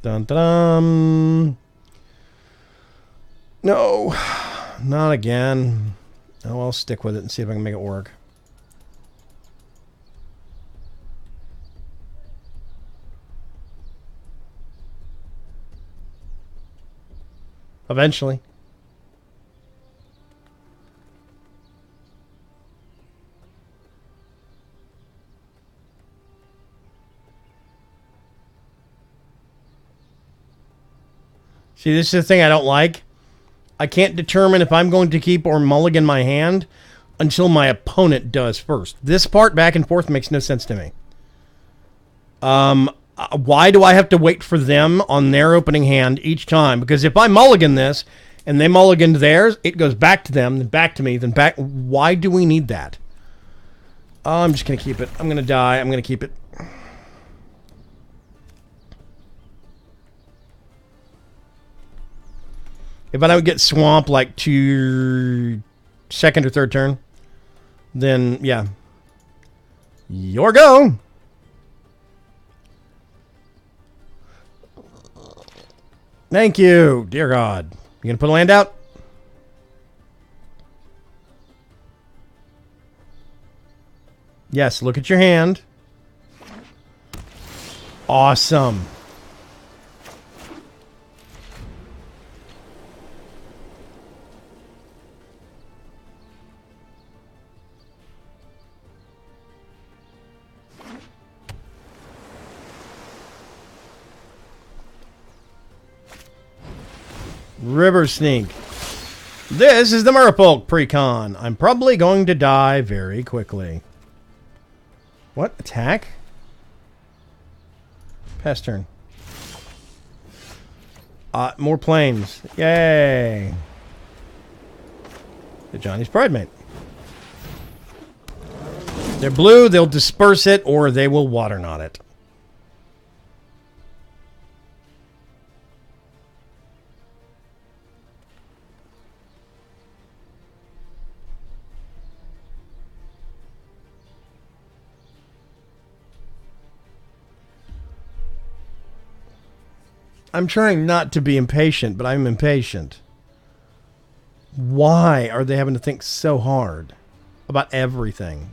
Dun dun. No, not again. Oh, I'll stick with it and see if I can make it work. Eventually. See, this is the thing I don't like. I can't determine if I'm going to keep or mulligan my hand until my opponent does first. This part back and forth makes no sense to me. Why do I have to wait for them on their opening hand each time? Because if I mulligan this and they mulligan theirs, it goes back to them, then back to me, then back. Why do we need that? I'm just going to keep it. I'm going to die. I'm going to keep it. If I don't get swamp like to second or third turn, then yeah. Your go. Thank you, dear God. You gonna put a land out? Yes, look at your hand. Awesome. River Sneak. This is the Merfolk Precon. I'm probably going to die very quickly. What? Attack? Pass turn. More planes. Yay. The Johnny's Pride Mate. They're blue, they'll disperse it, or they will water knot it. I'm trying not to be impatient, but I'm impatient. Why are they having to think so hard about everything?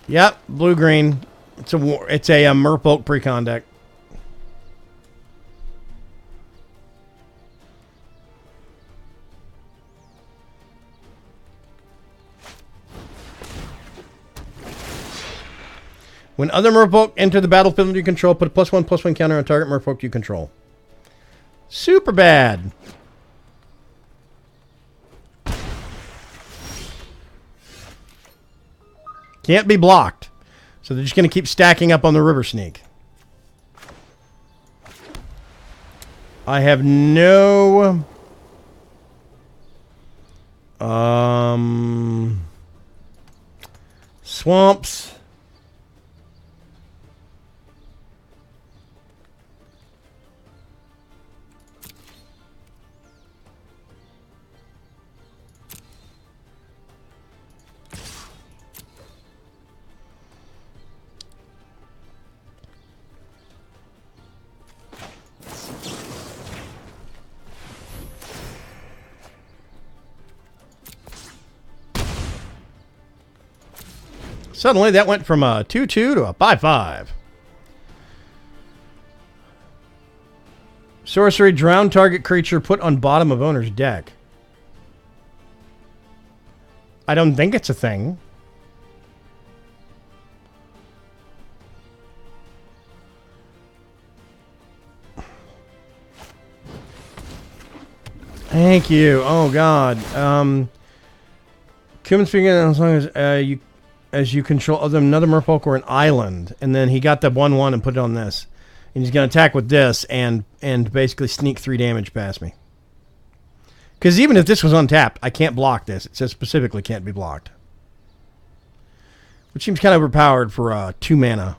Yep, blue-green. It's a Merfolk Precon deck. When other Merfolk enter the battlefield you control, put a +1/+1 counter on target Merfolk you control. Super bad. Can't be blocked. So they're just going to keep stacking up on the River Sneak. I have no... swamps. Suddenly, that went from a 2-2 to a 5-5. Sorcery, drown target creature put on bottom of owner's deck. I don't think it's a thing. Thank you. Oh God. Cumin speaking as long as you control another merfolk or an island, and then he got the 1/1 and put it on this, and he's gonna attack with this and basically sneak 3 damage past me. Because even if this was untapped, I can't block this. It says specifically can't be blocked, which seems kind of overpowered for a 2 mana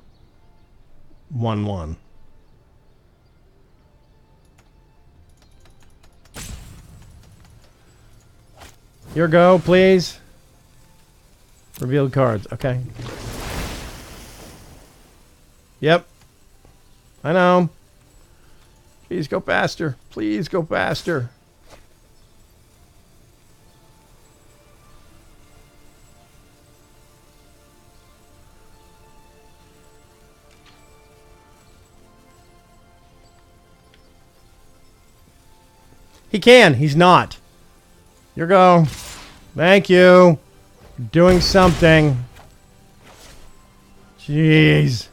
1/1. Your go, please. Revealed cards. Okay. Yep. I know. Please go faster. Please go faster. He can. He's not. Your go. Thank you. You're doing something. Jeez.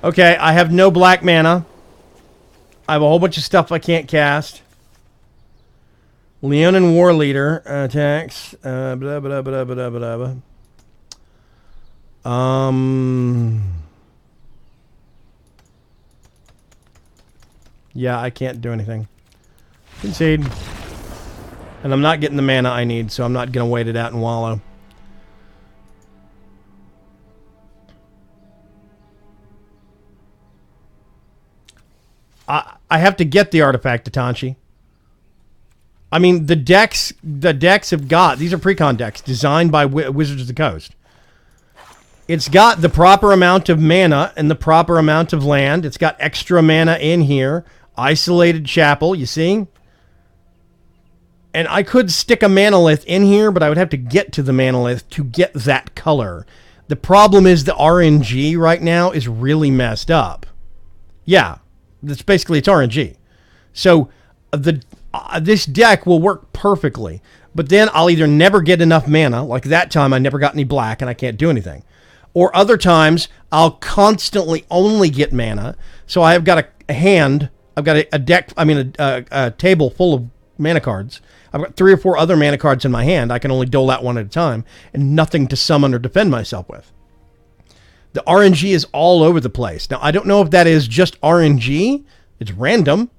Okay, I have no black mana. I have a whole bunch of stuff I can't cast. Leonin War Leader attacks. Blah, blah, blah, blah, blah, blah, blah. Yeah, I can't do anything. Concede. And I'm not getting the mana I need, so I'm not going to wait it out and wallow. I have to get the artifact, Tatanchi. I mean, the decks have got... These are precon decks designed by Wizards of the Coast. It's got the proper amount of mana and the proper amount of land. It's got extra mana in here. Isolated Chapel, you see? And I could stick a Manolith in here, but I would have to get to the Manolith to get that color. The problem is the RNG right now is really messed up. Yeah, it's RNG. So this deck will work perfectly, but then I'll either never get enough mana, like that time I never got any black and I can't do anything. Or other times I'll constantly only get mana, so I have got a hand... I've got a deck, a table full of mana cards. I've got 3 or 4 other mana cards in my hand. I can only dole out one at a time, and nothing to summon or defend myself with. The RNG is all over the place. Now, I don't know if that is just RNG. It's random.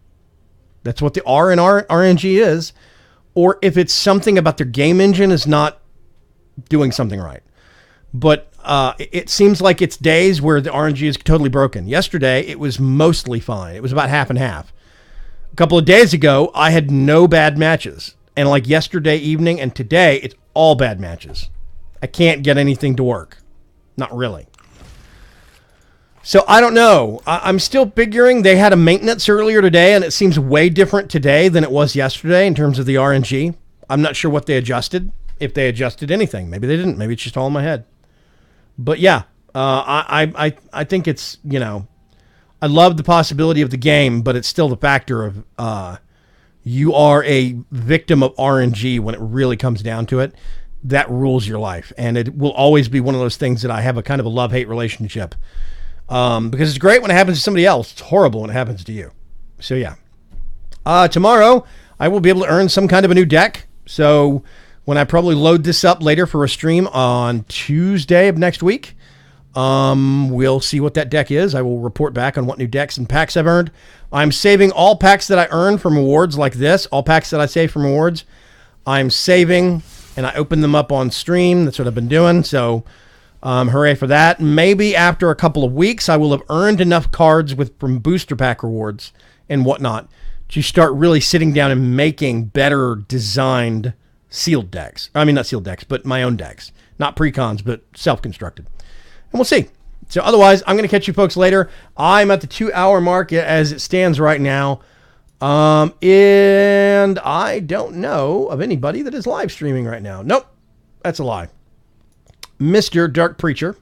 That's what the R in RNG is. Or if it's something about their game engine is not doing something right. But it seems like it's days where the RNG is totally broken. Yesterday, it was mostly fine. It was about half and half. A couple of days ago, I had no bad matches. And like yesterday evening and today, it's all bad matches. I can't get anything to work. Not really. So I don't know. I'm still figuring they had a maintenance earlier today, and it seems way different today than it was yesterday in terms of the RNG. I'm not sure what they adjusted. If they adjusted anything. Maybe they didn't. Maybe it's just all in my head. But yeah, I think it's, you know, I love the possibility of the game, but it's still the factor of you are a victim of RNG when it really comes down to it. That rules your life. And it will always be one of those things that I have a kind of a love-hate relationship. Because it's great when it happens to somebody else. It's horrible when it happens to you. So yeah. Tomorrow, I will be able to earn some kind of a new deck. So... when I probably load this up later for a stream on Tuesday of next week, we'll see what that deck is. I will report back on what new decks and packs I've earned. I'm saving all packs that I earn from rewards like this. All packs that I save from rewards, I'm saving, and I open them up on stream. That's what I've been doing. So hooray for that. Maybe after a couple of weeks, I will have earned enough cards from booster pack rewards and whatnot to start really sitting down and making better designed sealed decks. I mean, not sealed decks, but my own decks. Not precons, but self-constructed. And we'll see. So otherwise, I'm going to catch you folks later. I'm at the 2-hour mark as it stands right now. And I don't know of anybody that is live streaming right now. Nope. That's a lie. Mr. Dark Preacher.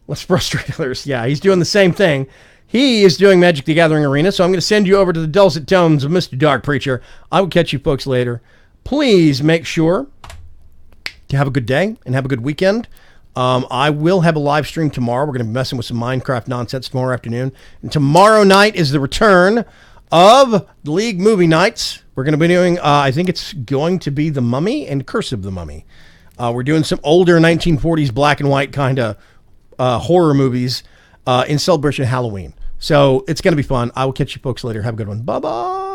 Let's frustrate others. Yeah, he's doing the same thing. He is doing Magic the Gathering Arena, so I'm going to send you over to the dulcet tones of Mr. Dark Preacher. I will catch you folks later. Please make sure to have a good day and have a good weekend. I will have a live stream tomorrow. We're going to be messing with some Minecraft nonsense tomorrow afternoon. And tomorrow night is the return of the League Movie Nights. We're going to be doing, I think it's going to be The Mummy and Curse of the Mummy. We're doing some older 1940s black and white kind of horror movies in celebration of Halloween. So it's going to be fun. I will catch you folks later. Have a good one. Bye-bye.